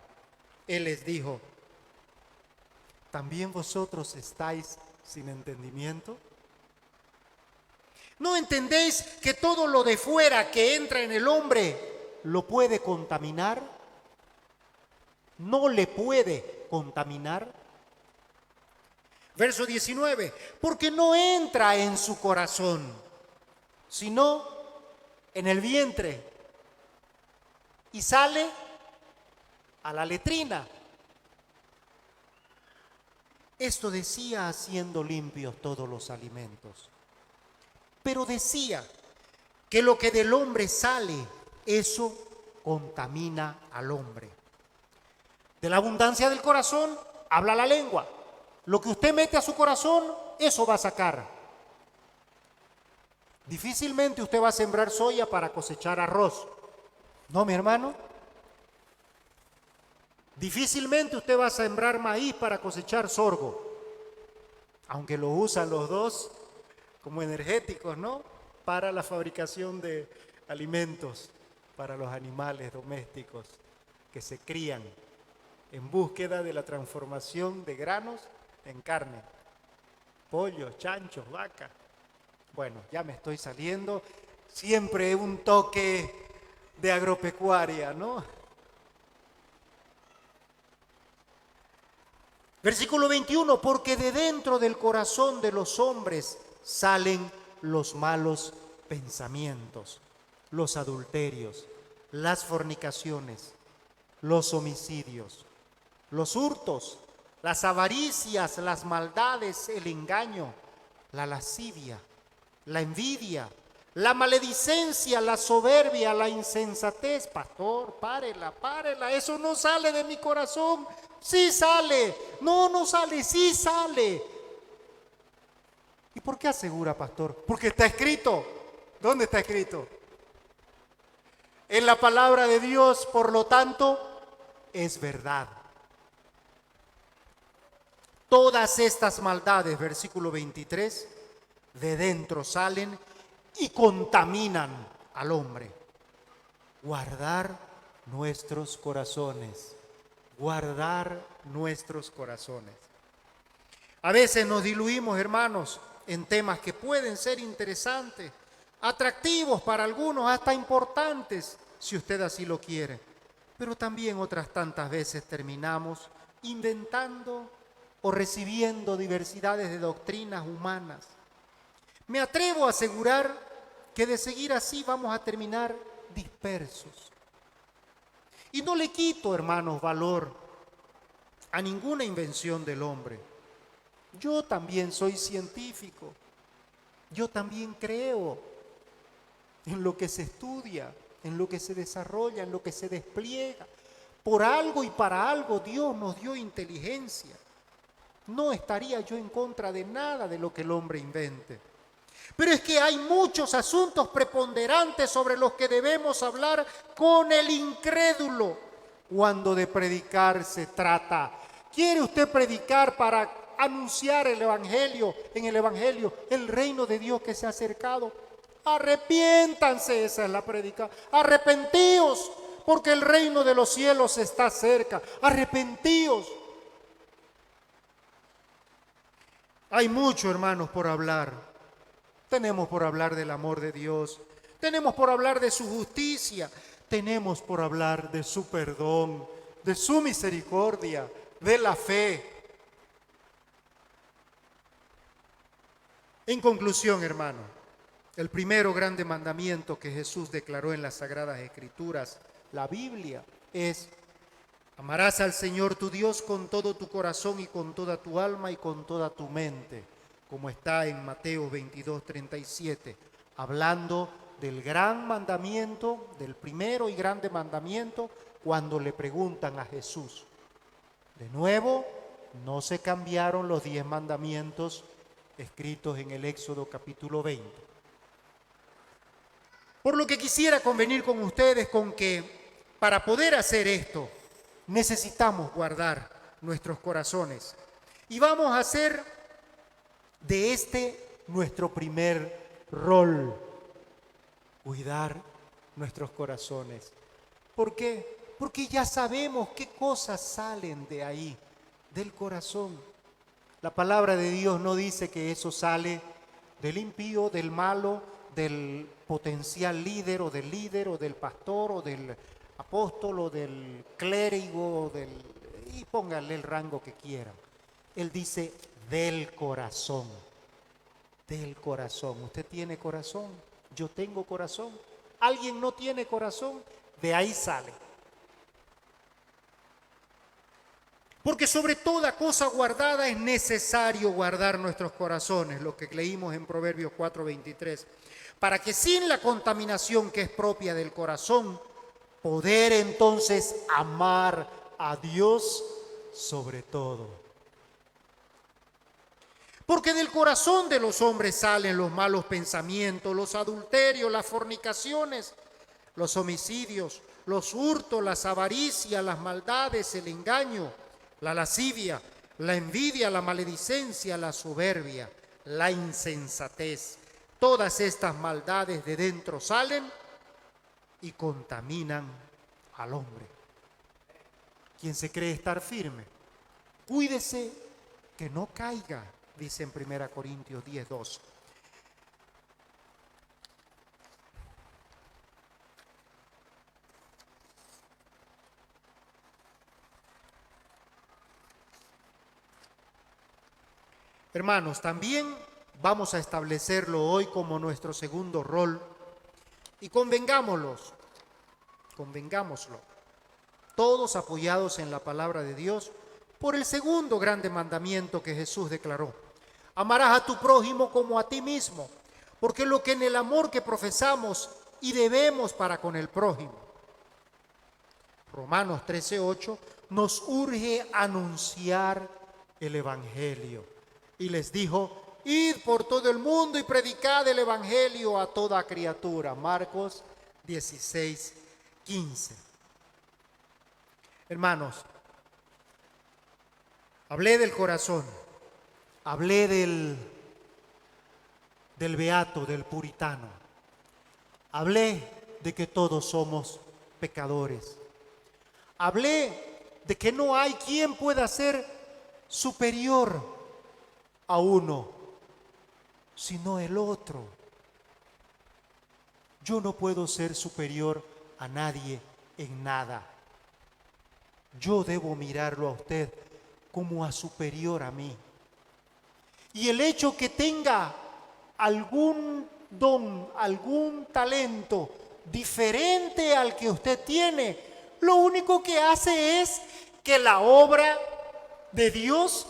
Él les dijo, ¿también vosotros estáis sin entendimiento? ¿No entendéis que todo lo de fuera que entra en el hombre lo puede contaminar? ¿No le puede contaminar? Verso 19, porque no entra en su corazón, sino en el vientre y sale a la letrina. Esto decía haciendo limpios todos los alimentos. Pero decía que lo que del hombre sale, eso contamina al hombre. De la abundancia del corazón habla la lengua. Lo que usted mete a su corazón, eso va a sacar. Difícilmente usted va a sembrar soya para cosechar arroz. ¿No, mi hermano? Difícilmente usted va a sembrar maíz para cosechar sorgo, aunque lo usan los dos como energéticos, ¿no? Para la fabricación de alimentos para los animales domésticos que se crían en búsqueda de la transformación de granos en carne. Pollos, chanchos, vacas. Bueno, ya me estoy saliendo. Siempre un toque de agropecuaria, ¿no? Versículo 21, porque de dentro del corazón de los hombres salen los malos pensamientos, los adulterios, las fornicaciones, los homicidios, los hurtos, las avaricias, las maldades, el engaño, la lascivia, la envidia, la maledicencia, la soberbia, la insensatez. Pastor, párela, eso no sale de mi corazón. Sí sale, no sale, sí sale. ¿Y por qué asegura, pastor? Porque está escrito. ¿Dónde está escrito? en la palabra de Dios, por lo tanto, es verdad. Todas estas maldades, versículo 23, de dentro salen y contaminan al hombre. Guardar nuestros corazones, guardar nuestros corazones. A veces nos diluimos, hermanos, en temas que pueden ser interesantes, atractivos para algunos, hasta importantes, si usted así lo quiere. Pero también otras tantas veces terminamos inventando o recibiendo diversidades de doctrinas humanas. Me atrevo a asegurar que de seguir así vamos a terminar dispersos. Y no le quito, hermanos, valor a ninguna invención del hombre. Yo también soy científico. Yo también creo en lo que se estudia, en lo que se desarrolla, en lo que se despliega. Por algo y para algo Dios nos dio inteligencia. No estaría yo en contra de nada de lo que el hombre invente. Pero es que hay muchos asuntos preponderantes sobre los que debemos hablar con el incrédulo cuando de predicar se trata. ¿Quiere usted predicar para anunciar el Evangelio, en el Evangelio, el reino de Dios que se ha acercado? Arrepiéntanse, esa es la predica. Arrepentíos, porque el reino de los cielos está cerca. Arrepentíos. Hay mucho, hermanos, por hablar. Tenemos por hablar del amor de Dios. Tenemos por hablar de su justicia. Tenemos por hablar de su perdón, de su misericordia, de la fe. En conclusión, hermano, el primero grande mandamiento que Jesús declaró en las Sagradas Escrituras, la Biblia, es: amarás al Señor tu Dios con todo tu corazón y con toda tu alma y con toda tu mente, como está en Mateo 22:37, hablando del gran mandamiento, del primero y grande mandamiento, cuando le preguntan a Jesús. De nuevo, no se cambiaron los 10 mandamientos escritos en el Éxodo capítulo 20. Por lo que quisiera convenir con ustedes con que para poder hacer esto, necesitamos guardar nuestros corazones. Y vamos a hacer de este nuestro primer rol: cuidar nuestros corazones. ¿Por qué? Porque ya sabemos qué cosas salen de ahí, del corazón. La palabra de Dios no dice que eso sale del impío, del malo, del potencial líder o del pastor o del apóstol o del clérigo, y pónganle el rango que quieran. Él dice del corazón. Del corazón. ¿Usted tiene corazón? Yo tengo corazón. ¿Alguien no tiene corazón? De ahí sale. Porque sobre toda cosa guardada es necesario guardar nuestros corazones, lo que leímos en Proverbios 4:23, para que sin la contaminación que es propia del corazón, poder entonces amar a Dios sobre todo. Porque del corazón de los hombres salen los malos pensamientos, los adulterios, las fornicaciones, los homicidios, los hurtos, las avaricias, las maldades, el engaño, la lascivia, la envidia, la maledicencia, la soberbia, la insensatez. Todas estas maldades de dentro salen y contaminan al hombre. Quien se cree estar firme, cuídese que no caiga, dice en 1 Corintios 10:2. Hermanos, también vamos a establecerlo hoy como nuestro segundo rol y convengámoslo, todos apoyados en la palabra de Dios, por el segundo grande mandamiento que Jesús declaró: amarás a tu prójimo como a ti mismo, porque lo que en el amor que profesamos y debemos para con el prójimo. Romanos 13:8 nos urge anunciar el Evangelio. Y les dijo: id por todo el mundo y predicad el Evangelio a toda criatura. Marcos 16, 15. Hermanos, hablé del corazón, hablé del beato, del puritano, hablé de que todos somos pecadores, hablé de que no hay quien pueda ser superior a uno, sino el otro. Yo no puedo ser superior a nadie en nada. Yo debo mirarlo a usted como a superior a mí. Y el hecho que tenga algún don, algún talento diferente al que usted tiene, lo único que hace es que la obra de Dios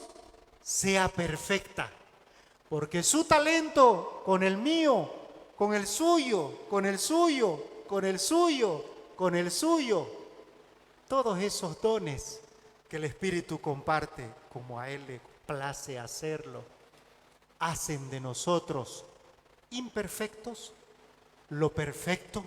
sea perfecta. Porque su talento con el mío, con el suyo, con el suyo, con el suyo, con el suyo, todos esos dones que el Espíritu comparte como a Él le place hacerlo, hacen de nosotros imperfectos lo perfecto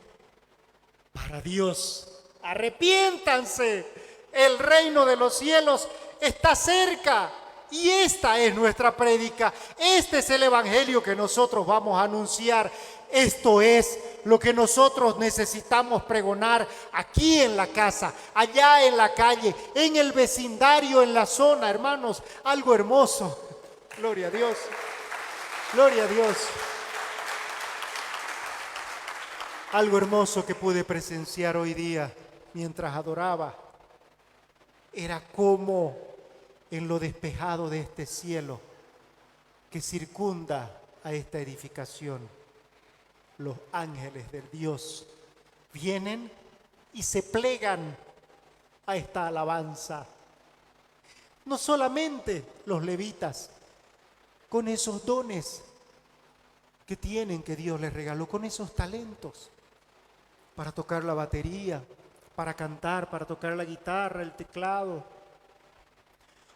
para Dios. Arrepiéntanse, el reino de los cielos está cerca. Y esta es nuestra prédica, este es el evangelio que nosotros vamos a anunciar. Esto es lo que nosotros necesitamos pregonar aquí en la casa, allá en la calle, en el vecindario, en la zona, hermanos. Algo hermoso. Gloria a Dios. Gloria a Dios. Algo hermoso que pude presenciar hoy día mientras adoraba era cómo en lo despejado de este cielo que circunda a esta edificación, los ángeles del Dios vienen y se plegan a esta alabanza. No solamente los levitas, con esos dones que tienen, que Dios les regaló, con esos talentos para tocar la batería, para cantar, para tocar la guitarra, el teclado.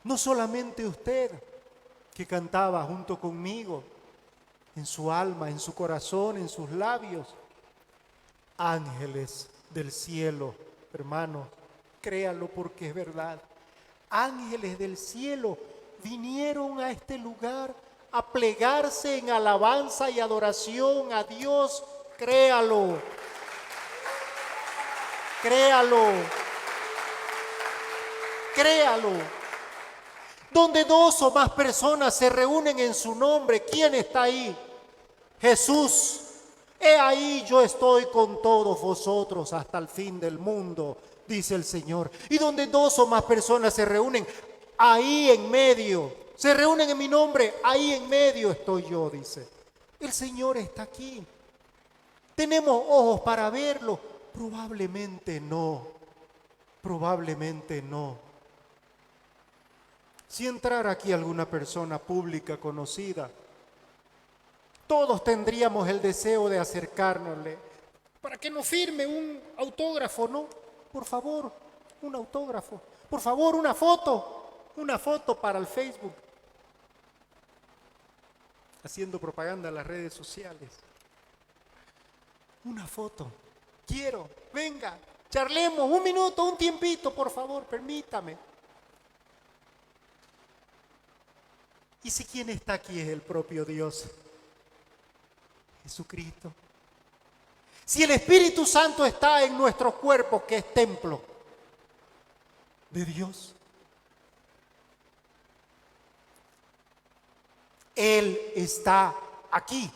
No solamente usted que cantaba junto conmigo, en su alma, en su corazón, en sus labios. Ángeles del cielo, hermanos, créalo porque es verdad. Ángeles del cielo vinieron a este lugar a plegarse en alabanza y adoración a Dios. Créalo. Créalo. Créalo. Donde dos o más personas se reúnen en su nombre, ¿quién está ahí? Jesús. He ahí yo estoy con todos vosotros hasta el fin del mundo, dice el Señor. Y donde dos o más personas se reúnen, ahí en medio, se reúnen en mi nombre, ahí en medio estoy yo, dice. El Señor está aquí. ¿Tenemos ojos para verlo? Probablemente no. Probablemente no. Si entrara aquí alguna persona pública conocida, todos tendríamos el deseo de acercárnosle para que nos firme un autógrafo, ¿no? Por favor, un autógrafo. Por favor, una foto para el Facebook. Haciendo propaganda en las redes sociales. Una foto. Quiero, venga, charlemos un minuto, un tiempito, por favor, permítame. ¿Y si quien está aquí es el propio Dios? Jesucristo. Si el Espíritu Santo está en nuestros cuerpos, que es templo de Dios. Él está aquí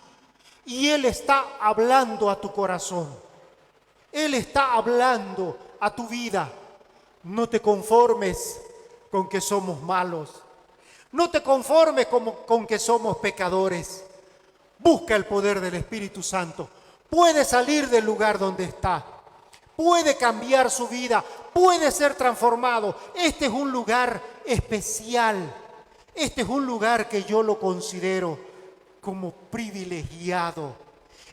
y Él está hablando a tu corazón. Él está hablando a tu vida. No te conformes con que somos malos. No te conformes con que somos pecadores. Busca el poder del Espíritu Santo. Puede salir del lugar donde está. Puede cambiar su vida. Puede ser transformado. Este es un lugar especial. Este es un lugar que yo lo considero como privilegiado.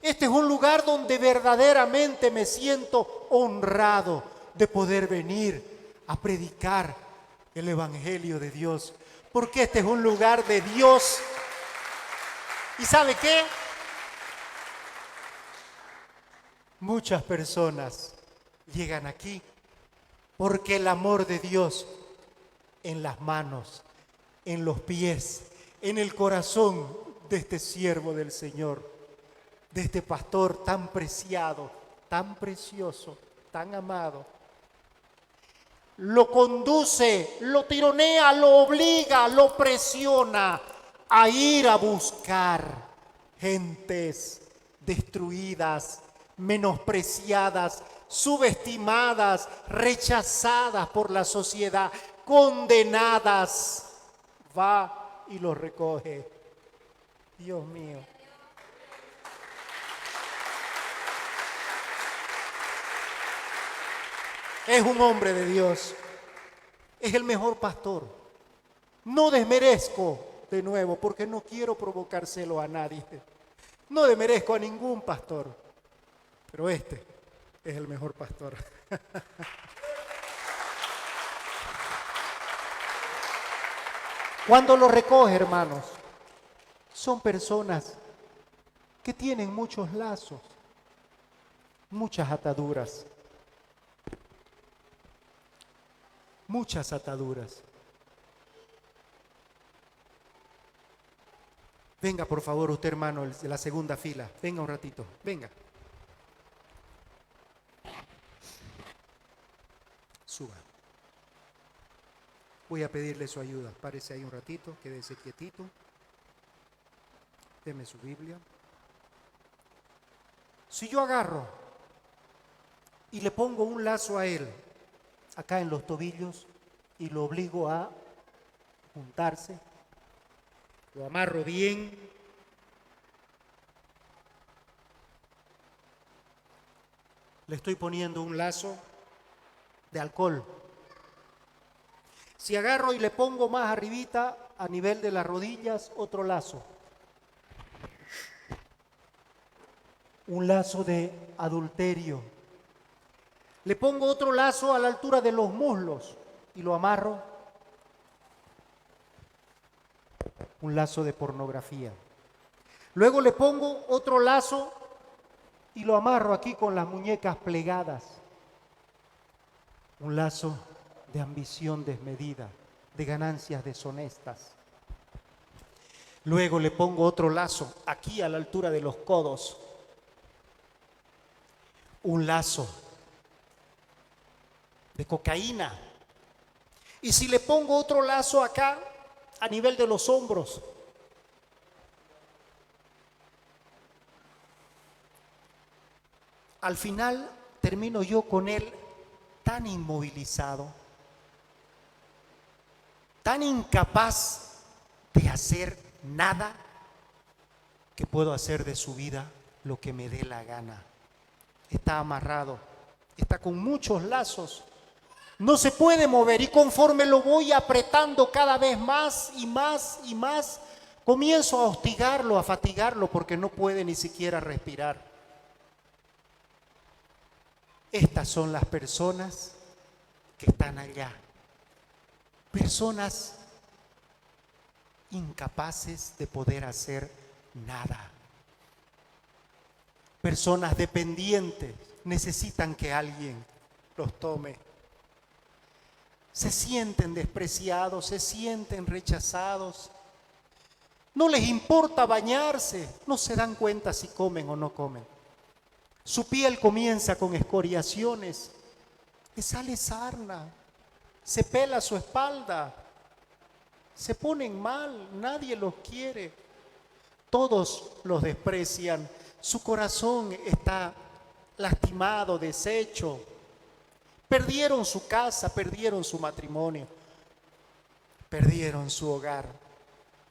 Este es un lugar donde verdaderamente me siento honrado de poder venir a predicar el Evangelio de Dios. Porque este es un lugar de Dios. ¿Y sabe qué? Muchas personas llegan aquí, porque el amor de Dios en las manos, en los pies, en el corazón de este siervo del Señor, de este pastor tan preciado, tan precioso, tan amado, lo conduce, lo tironea, lo obliga, lo presiona a ir a buscar gentes destruidas, menospreciadas, subestimadas, rechazadas por la sociedad, condenadas. Va y los recoge. Dios mío. Es un hombre de Dios. Es el mejor pastor. No desmerezco de nuevo porque no quiero provocar celo a nadie. No desmerezco a ningún pastor. Pero este es el mejor pastor. Cuando lo recoge, hermanos, son personas que tienen muchos lazos, muchas ataduras. Muchas ataduras. Venga, por favor, usted, hermano, de la segunda fila. Venga un ratito, venga. Suba. Voy a pedirle su ayuda. Párese ahí un ratito, quédese quietito. Deme su Biblia. Si yo agarro y le pongo un lazo a él, acá en los tobillos, y lo obligo a juntarse, lo amarro bien, le estoy poniendo un lazo de alcohol. Si agarro y le pongo más arribita, a nivel de las rodillas, otro lazo. Un lazo de adulterio. Le pongo otro lazo a la altura de los muslos y lo amarro. Un lazo de pornografía. Luego le pongo otro lazo y lo amarro aquí con las muñecas plegadas. Un lazo de ambición desmedida, de ganancias deshonestas. Luego le pongo otro lazo aquí a la altura de los codos. Un lazo de cocaína. Y si le pongo otro lazo acá, a nivel de los hombros, al final termino yo con él tan inmovilizado, tan incapaz de hacer nada, que puedo hacer de su vida lo que me dé la gana. Está amarrado, está con muchos lazos, no se puede mover, y conforme lo voy apretando cada vez más y más y más, comienzo a hostigarlo, a fatigarlo, porque no puede ni siquiera respirar. Estas son las personas que están allá, personas incapaces de poder hacer nada, personas dependientes, necesitan que alguien los tome. Se sienten despreciados, se sienten rechazados. No les importa bañarse, no se dan cuenta si comen o no comen. Su piel comienza con escoriaciones, le sale sarna, se pela su espalda, se ponen mal, nadie los quiere. Todos los desprecian, su corazón está lastimado, deshecho. Perdieron su casa, perdieron su matrimonio, perdieron su hogar,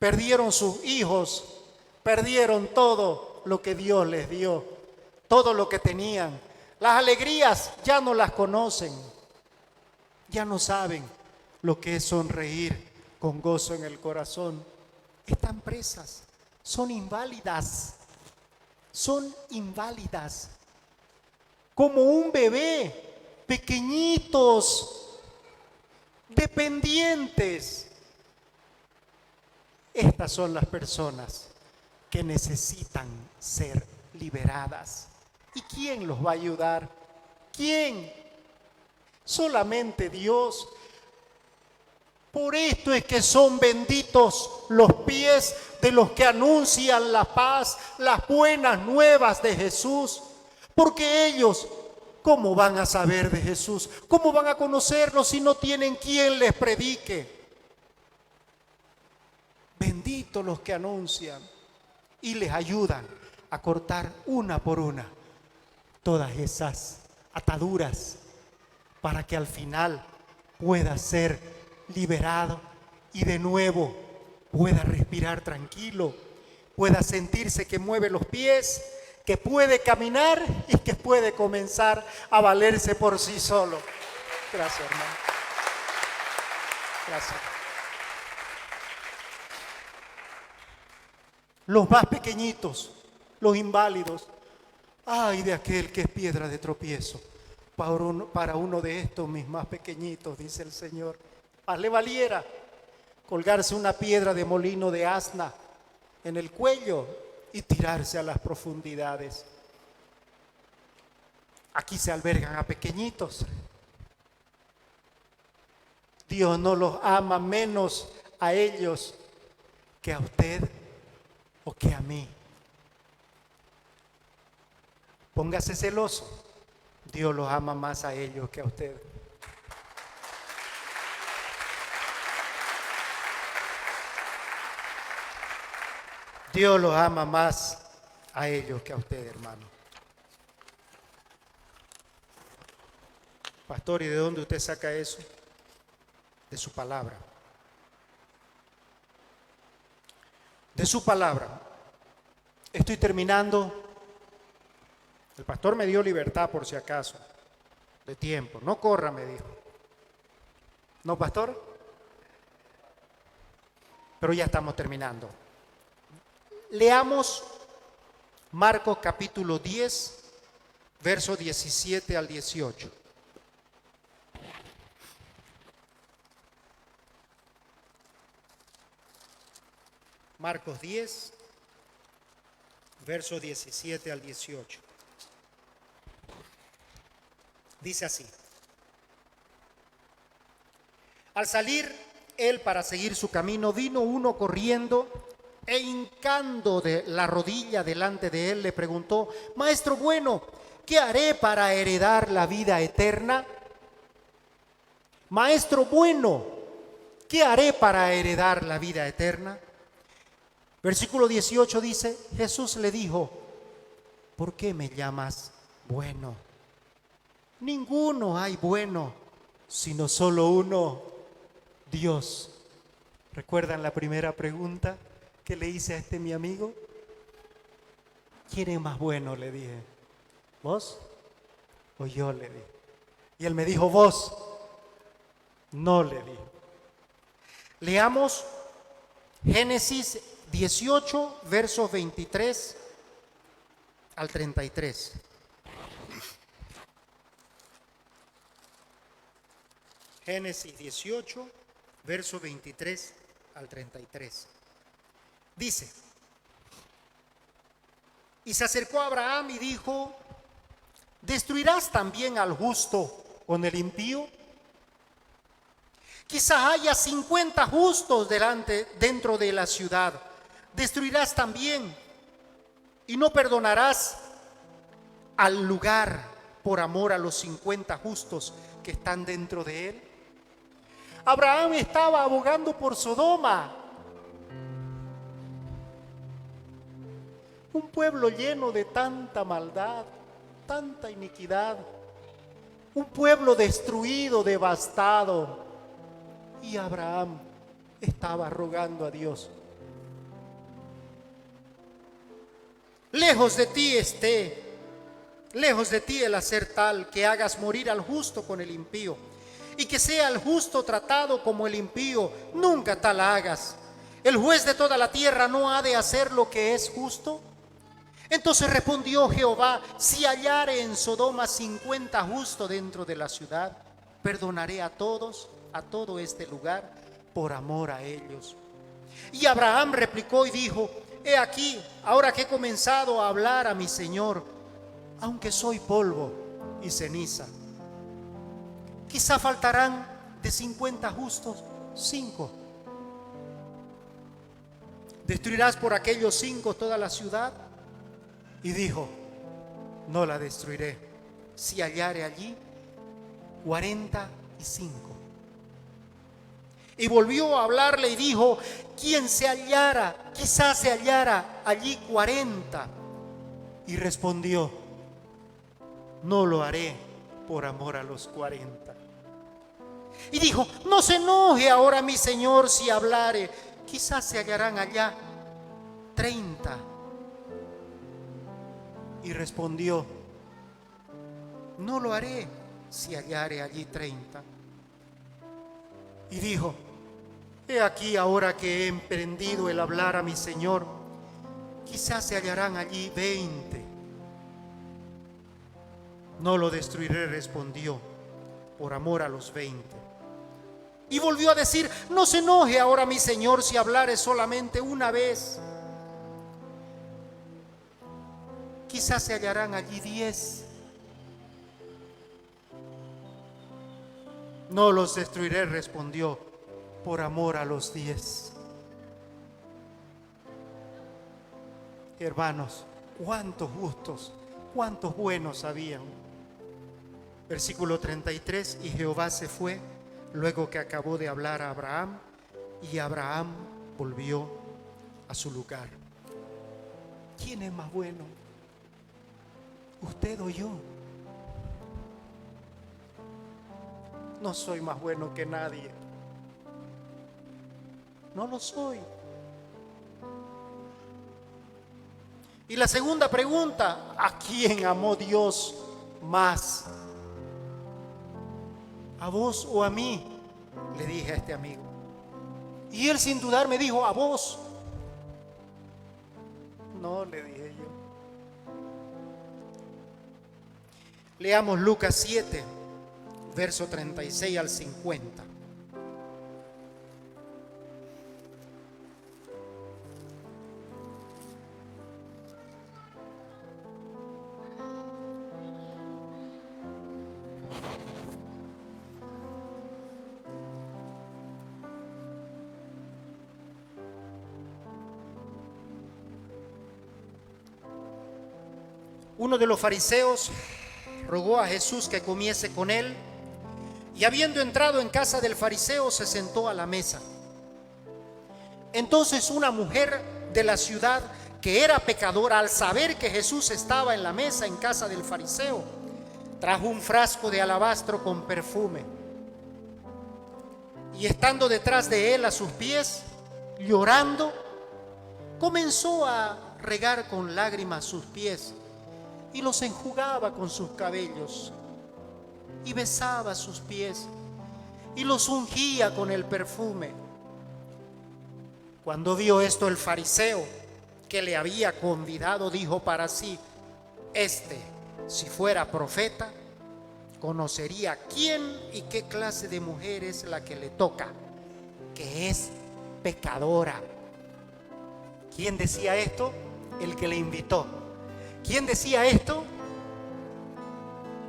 perdieron sus hijos, perdieron todo lo que Dios les dio, todo lo que tenían. Las alegrías ya no las conocen, ya no saben lo que es sonreír con gozo en el corazón. Están presas, son inválidas, como un bebé. Pequeñitos, dependientes. Estas son las personas que necesitan ser liberadas. ¿Y quién los va a ayudar? ¿Quién? Solamente Dios. Por esto es que son benditos los pies de los que anuncian la paz, las buenas nuevas de Jesús. Porque ellos, ¿cómo van a saber de Jesús? ¿Cómo van a conocerlo si no tienen quien les predique? Benditos los que anuncian y les ayudan a cortar una por una todas esas ataduras para que al final pueda ser liberado y de nuevo pueda respirar tranquilo, pueda sentirse que mueve los pies, que puede caminar y que puede comenzar a valerse por sí solo. Gracias, hermano. Gracias. Los más pequeñitos, los inválidos, ay de aquel que es piedra de tropiezo para uno de estos mis más pequeñitos, dice el Señor. Más le valiera colgarse una piedra de molino de asna en el cuello y tirarse a las profundidades. Aquí se albergan a pequeñitos. Dios no los ama menos a ellos que a usted o que a mí. Póngase celoso. Dios los ama más a ellos que a usted. Dios los ama más a ellos que a usted, hermano. Pastor, ¿y de dónde usted saca eso? De su palabra. De su palabra. Estoy terminando. El pastor me dio libertad por si acaso, de tiempo. No corra, me dijo. ¿No, pastor? Pero ya estamos terminando. Leamos Marcos capítulo 10, versos 17 al 18. Marcos 10, versos 17 al 18. Dice así: al salir él para seguir su camino, vino uno corriendo e hincando de la rodilla delante de él, le preguntó: Maestro bueno, ¿qué haré para heredar la vida eterna? Maestro bueno, ¿qué haré para heredar la vida eterna? Versículo 18 dice: Jesús le dijo: ¿por qué me llamas bueno? Ninguno hay bueno, sino solo uno, Dios. ¿Recuerdan la primera pregunta que le hice a este mi amigo? ¿Quién es más bueno? Le dije. ¿Vos o yo? Le dije. Y él me dijo: vos. No, le dije. Leamos Génesis 18, versos 23 al 33. Génesis 18, verso 23 al 33. Dice: y se acercó a Abraham y dijo: ¿destruirás también al justo con el impío? Quizás haya 50 justos dentro de la ciudad. ¿Destruirás también y no perdonarás al lugar por amor a los 50 justos que están dentro de él? Abraham estaba abogando por Sodoma, un pueblo lleno de tanta maldad, tanta iniquidad, un pueblo destruido, devastado, y Abraham estaba rogando a Dios: lejos de ti el hacer tal que hagas morir al justo con el impío, y que sea el justo tratado como el impío, nunca tal hagas. ¿El juez de toda la tierra no ha de hacer lo que es justo? Entonces respondió Jehová: si hallare en Sodoma 50 justos dentro de la ciudad, perdonaré a todos, a todo este lugar, por amor a ellos. Y Abraham replicó y dijo: he aquí, ahora que he comenzado a hablar a mi Señor, aunque soy polvo y ceniza, quizá faltarán de 50 justos 5. ¿Destruirás por aquellos 5 toda la ciudad? Y dijo: no la destruiré, si hallare allí 45. Y volvió a hablarle y dijo: quien se hallara, quizás se hallara allí 40. Y respondió: no lo haré por amor a los 40. Y dijo: no se enoje ahora mi señor si hablare, quizás se hallarán allá 30. Y respondió: no lo haré si hallare allí 30. Y dijo: he aquí ahora que he emprendido el hablar a mi señor, quizás se hallarán allí 20. No lo destruiré, respondió, por amor a los 20. Y volvió a decir: no se enoje ahora mi señor si hablare solamente una vez, quizás se hallarán allí 10. No los destruiré, respondió, por amor a los 10. Hermanos, cuántos justos, cuántos buenos habían. Versículo 33: y Jehová se fue luego que acabó de hablar a Abraham, y Abraham volvió a su lugar. ¿Quién es más bueno? ¿Usted o yo? No soy más bueno que nadie. No lo soy. Y la segunda pregunta: ¿a quién amó Dios más? ¿A vos o a mí? Le dije a este amigo. Y él sin dudar me dijo: a vos. No, le dije yo. Leamos Lucas 7, verso 36 al 50. Uno de los fariseos rogó a Jesús que comiese con él, y habiendo entrado en casa del fariseo, se sentó a la mesa. Entonces una mujer de la ciudad, que era pecadora, al saber que Jesús estaba en la mesa en casa del fariseo, trajo un frasco de alabastro con perfume, y estando detrás de él a sus pies, llorando, comenzó a regar con lágrimas sus pies, y los enjugaba con sus cabellos, y besaba sus pies, y los ungía con el perfume. Cuando vio esto el fariseo que le había convidado, dijo para sí: este, si fuera profeta, conocería quién y qué clase de mujer es la que le toca, que es pecadora. ¿Quién decía esto? El que le invitó. ¿Quién decía esto?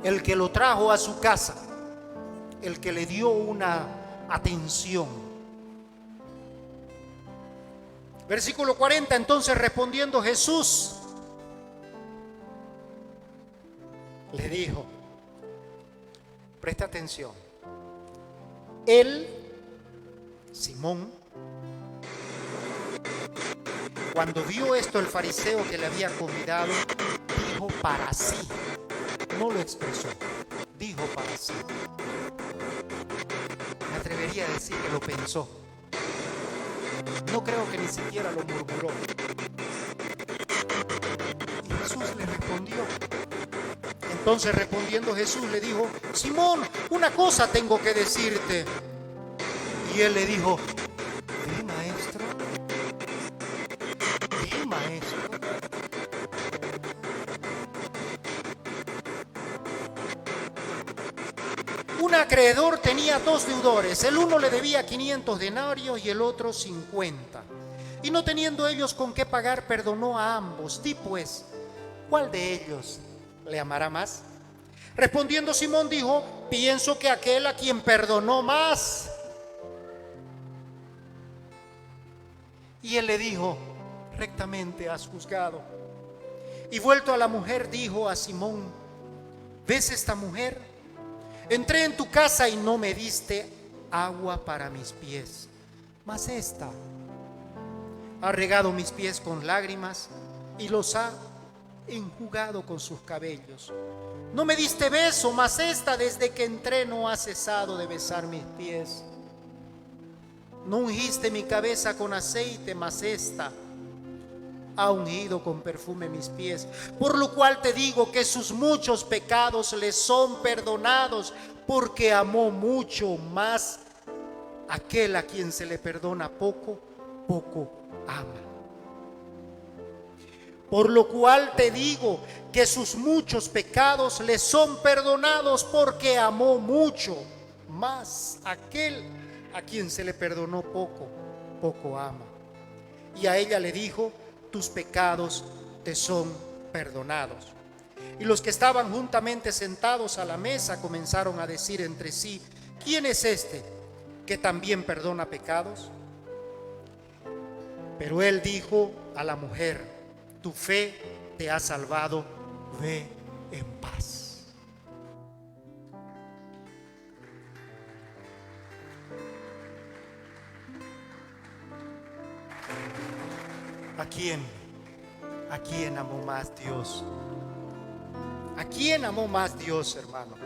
El que lo trajo a su casa, el que le dio una atención. Versículo 40: entonces respondiendo Jesús, le dijo, presta atención, él, Simón, cuando vio esto el fariseo que le había convidado, dijo para sí, no lo expresó, dijo para sí. Me atrevería a decir que lo pensó. No creo que ni siquiera lo murmuró. Y Jesús le respondió. Entonces respondiendo Jesús le dijo: Simón, una cosa tengo que decirte. Y él le dijo: ¿Di, maestro? ¿Di, maestro? Un acreedor tenía 2 deudores, el uno le debía 500 denarios y el otro 50. Y no teniendo ellos con qué pagar, perdonó a ambos. Di pues, ¿cuál de ellos le amará más? Respondiendo Simón dijo: pienso que aquel a quien perdonó más. Y él le dijo: rectamente has juzgado. Y vuelto a la mujer, dijo a Simón: ¿ves esta mujer? Entré en tu casa y no me diste agua para mis pies, mas esta ha regado mis pies con lágrimas y los ha enjugado con sus cabellos. No me diste beso, mas esta desde que entré no ha cesado de besar mis pies. No ungiste mi cabeza con aceite, mas esta ha ungido con perfume mis pies. Por lo cual te digo que sus muchos pecados le son perdonados, porque amó mucho. Más aquel a quien se le perdona poco, poco ama. Por lo cual te digo que sus muchos pecados le son perdonados, porque amó mucho. Más aquel a quien se le perdonó poco, poco ama. Y a ella le dijo: tus pecados te son perdonados. Y los que estaban juntamente sentados a la mesa comenzaron a decir entre sí: ¿quién es este que también perdona pecados? Pero él dijo a la mujer: tu fe te ha salvado, ve en paz. ¿A quién amó más Dios? ¿A quién amó más Dios, hermano?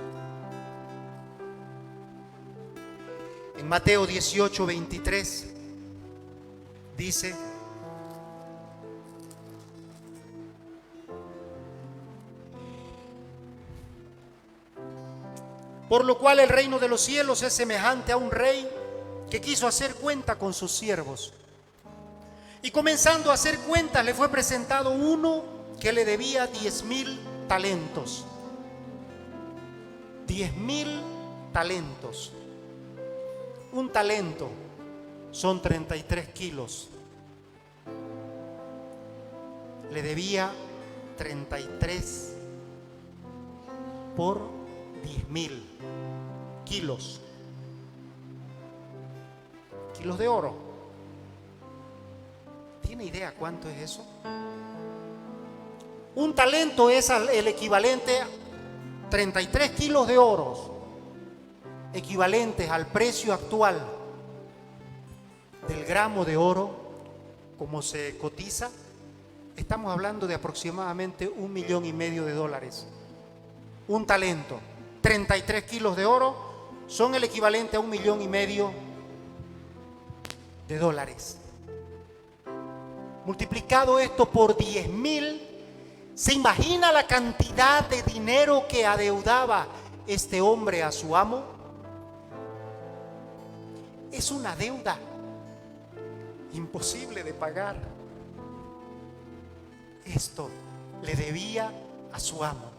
En Mateo 18:23 dice: por lo cual el reino de los cielos es semejante a un rey que quiso hacer cuenta con sus siervos. Y comenzando a hacer cuentas, le fue presentado uno que le debía 10,000 talentos. 10,000 talentos. Un talento son 33 kilos. Le debía 33 por 10,000 kilos. Kilos de oro. ¿Tiene idea cuánto es eso? Un talento es el equivalente a 33 kilos de oro, equivalentes al precio actual del gramo de oro, como se cotiza. Estamos hablando de aproximadamente $1,500,000. Un talento, 33 kilos de oro son el equivalente a $1,500,000. Multiplicado esto por 10,000, ¿se imagina la cantidad de dinero que adeudaba este hombre a su amo? Es una deuda imposible de pagar. Esto le debía a su amo.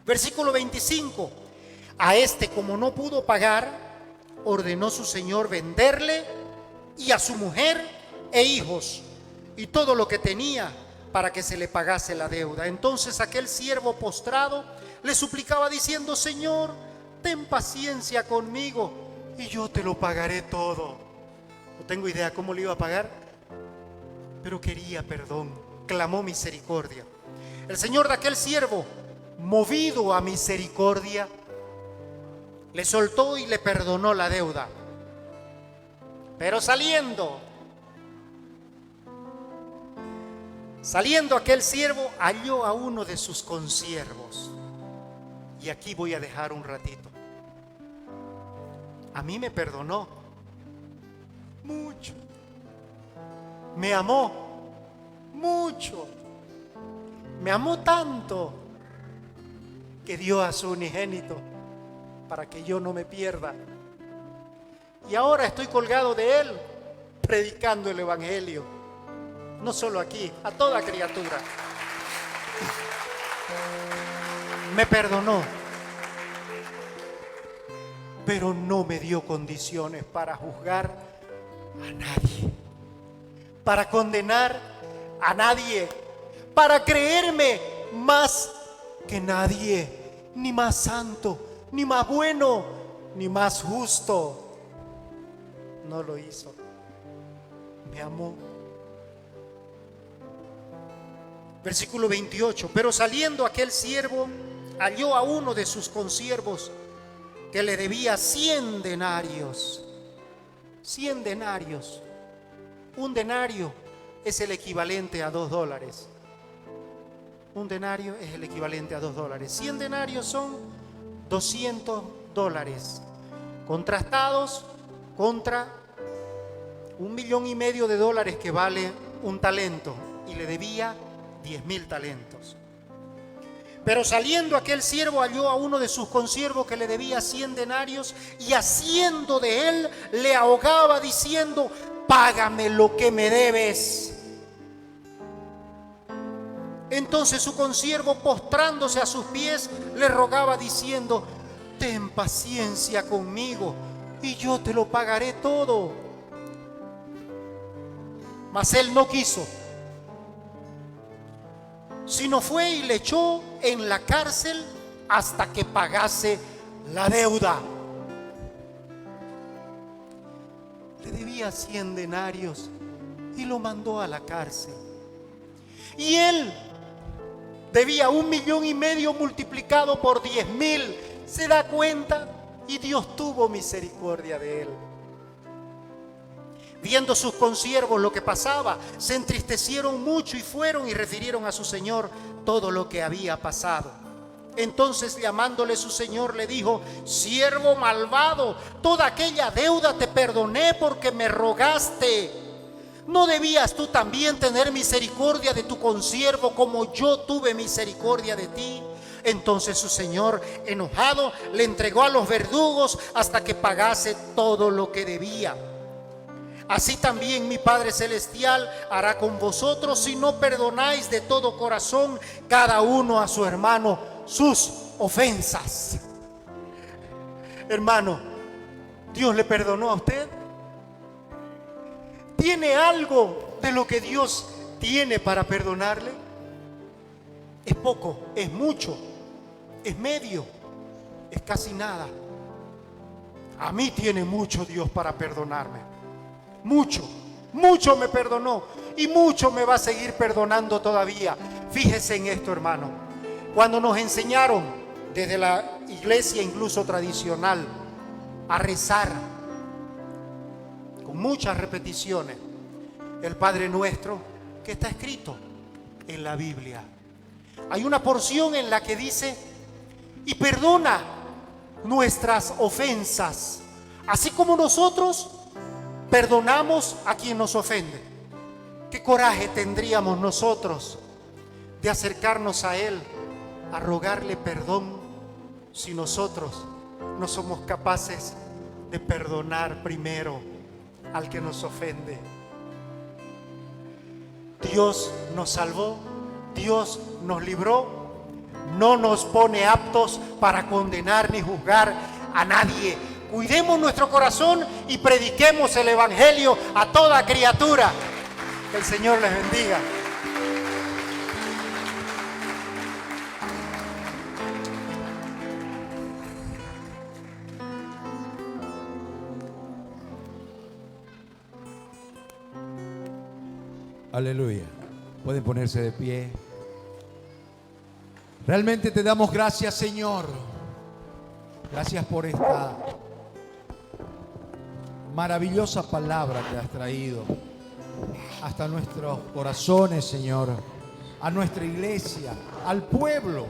Versículo 25. A este, como no pudo pagar, ordenó su señor venderle y a su mujer e hijos y todo lo que tenía, para que se le pagase la deuda. Entonces aquel siervo postrado le suplicaba diciendo: Señor, ten paciencia conmigo y yo te lo pagaré todo. No tengo idea cómo le iba a pagar, pero quería perdón, clamó misericordia. El señor de aquel siervo, movido a misericordia, le soltó y le perdonó la deuda. Pero saliendo aquel siervo, halló a uno de sus consiervos. Y aquí voy a dejar un ratito. A mí me perdonó mucho. Me amó mucho. Me amó tanto que dio a su unigénito para que yo no me pierda. Y ahora estoy colgado de él, predicando el evangelio. No solo aquí, a toda criatura. Me perdonó, pero no me dio condiciones para juzgar a nadie, para condenar a nadie, para creerme más que nadie. ni más santo, ni más bueno, ni más justo. No lo hizo. Me amó. Versículo 28. Pero saliendo aquel siervo, halló a uno de sus consiervos que le debía 100 denarios. 100 denarios. Un denario es el equivalente a $2. Un denario es el equivalente a $2. 100 denarios son $200, contrastados contra $1,5 millones que vale un talento, y le debía 10,000 talentos. Pero saliendo aquel siervo halló a uno de sus consiervos que le debía 100 denarios, y haciendo de él le ahogaba diciendo: págame lo que me debes. Entonces su consiervo, postrándose a sus pies, le rogaba diciendo: ten paciencia conmigo y yo te lo pagaré todo. Mas él no quiso, sino fue y le echó en la cárcel hasta que pagase la deuda. Le debía 100 denarios y lo mandó a la cárcel. Y él debía 1,5 millones multiplicado por 10,000. ¿Se da cuenta? Y Dios tuvo misericordia de él. Viendo sus consiervos lo que pasaba, se entristecieron mucho y fueron y refirieron a su señor todo lo que había pasado. Entonces, llamándole su señor, le dijo: siervo malvado, toda aquella deuda te perdoné porque me rogaste. ¿No debías tú también tener misericordia de tu consiervo como yo tuve misericordia de ti? Entonces su señor, enojado, le entregó a los verdugos hasta que pagase todo lo que debía. Así también mi Padre Celestial hará con vosotros si no perdonáis de todo corazón cada uno a su hermano sus ofensas. Hermano, ¿Dios le perdonó a usted? ¿Tiene algo de lo que Dios tiene para perdonarle? Es poco, es mucho, es medio, es casi nada. A mí tiene mucho Dios para perdonarme. Mucho, mucho me perdonó y mucho me va a seguir perdonando todavía. Fíjese en esto, hermano. Cuando nos enseñaron desde la iglesia incluso tradicional a rezar con muchas repeticiones el Padre Nuestro, que está escrito en la Biblia, hay una porción en la que dice: y perdona nuestras ofensas, así como nosotros perdonamos a quien nos ofende. ¿Qué coraje tendríamos nosotros de acercarnos a Él a rogarle perdón si nosotros no somos capaces de perdonar primero al que nos ofende? Dios nos salvó, Dios nos libró, no nos pone aptos para condenar ni juzgar a nadie. Cuidemos nuestro corazón y prediquemos el evangelio a toda criatura. Que el Señor les bendiga. Aleluya. Pueden ponerse de pie. Realmente te damos gracias, Señor. Gracias por esta maravillosa palabra que has traído hasta nuestros corazones, Señor, a nuestra iglesia, al pueblo,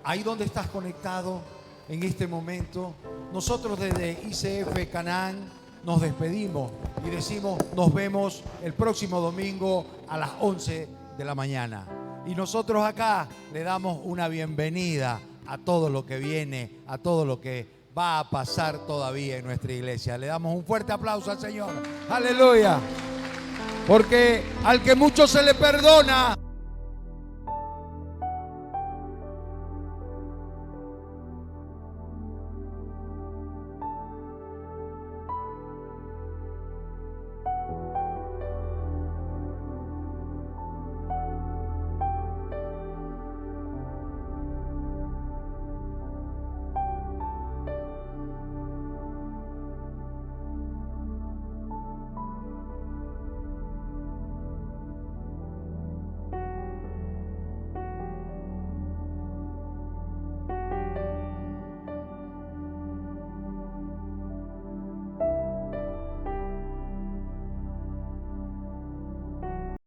ahí donde estás conectado en este momento. Nosotros desde ICF Canaán nos despedimos y decimos: nos vemos el próximo domingo a las 11 de la mañana. Y nosotros acá le damos una bienvenida a todo lo que viene, a todo lo que va a pasar todavía en nuestra iglesia. Le damos un fuerte aplauso al Señor. Aleluya. Porque al que mucho se le perdona,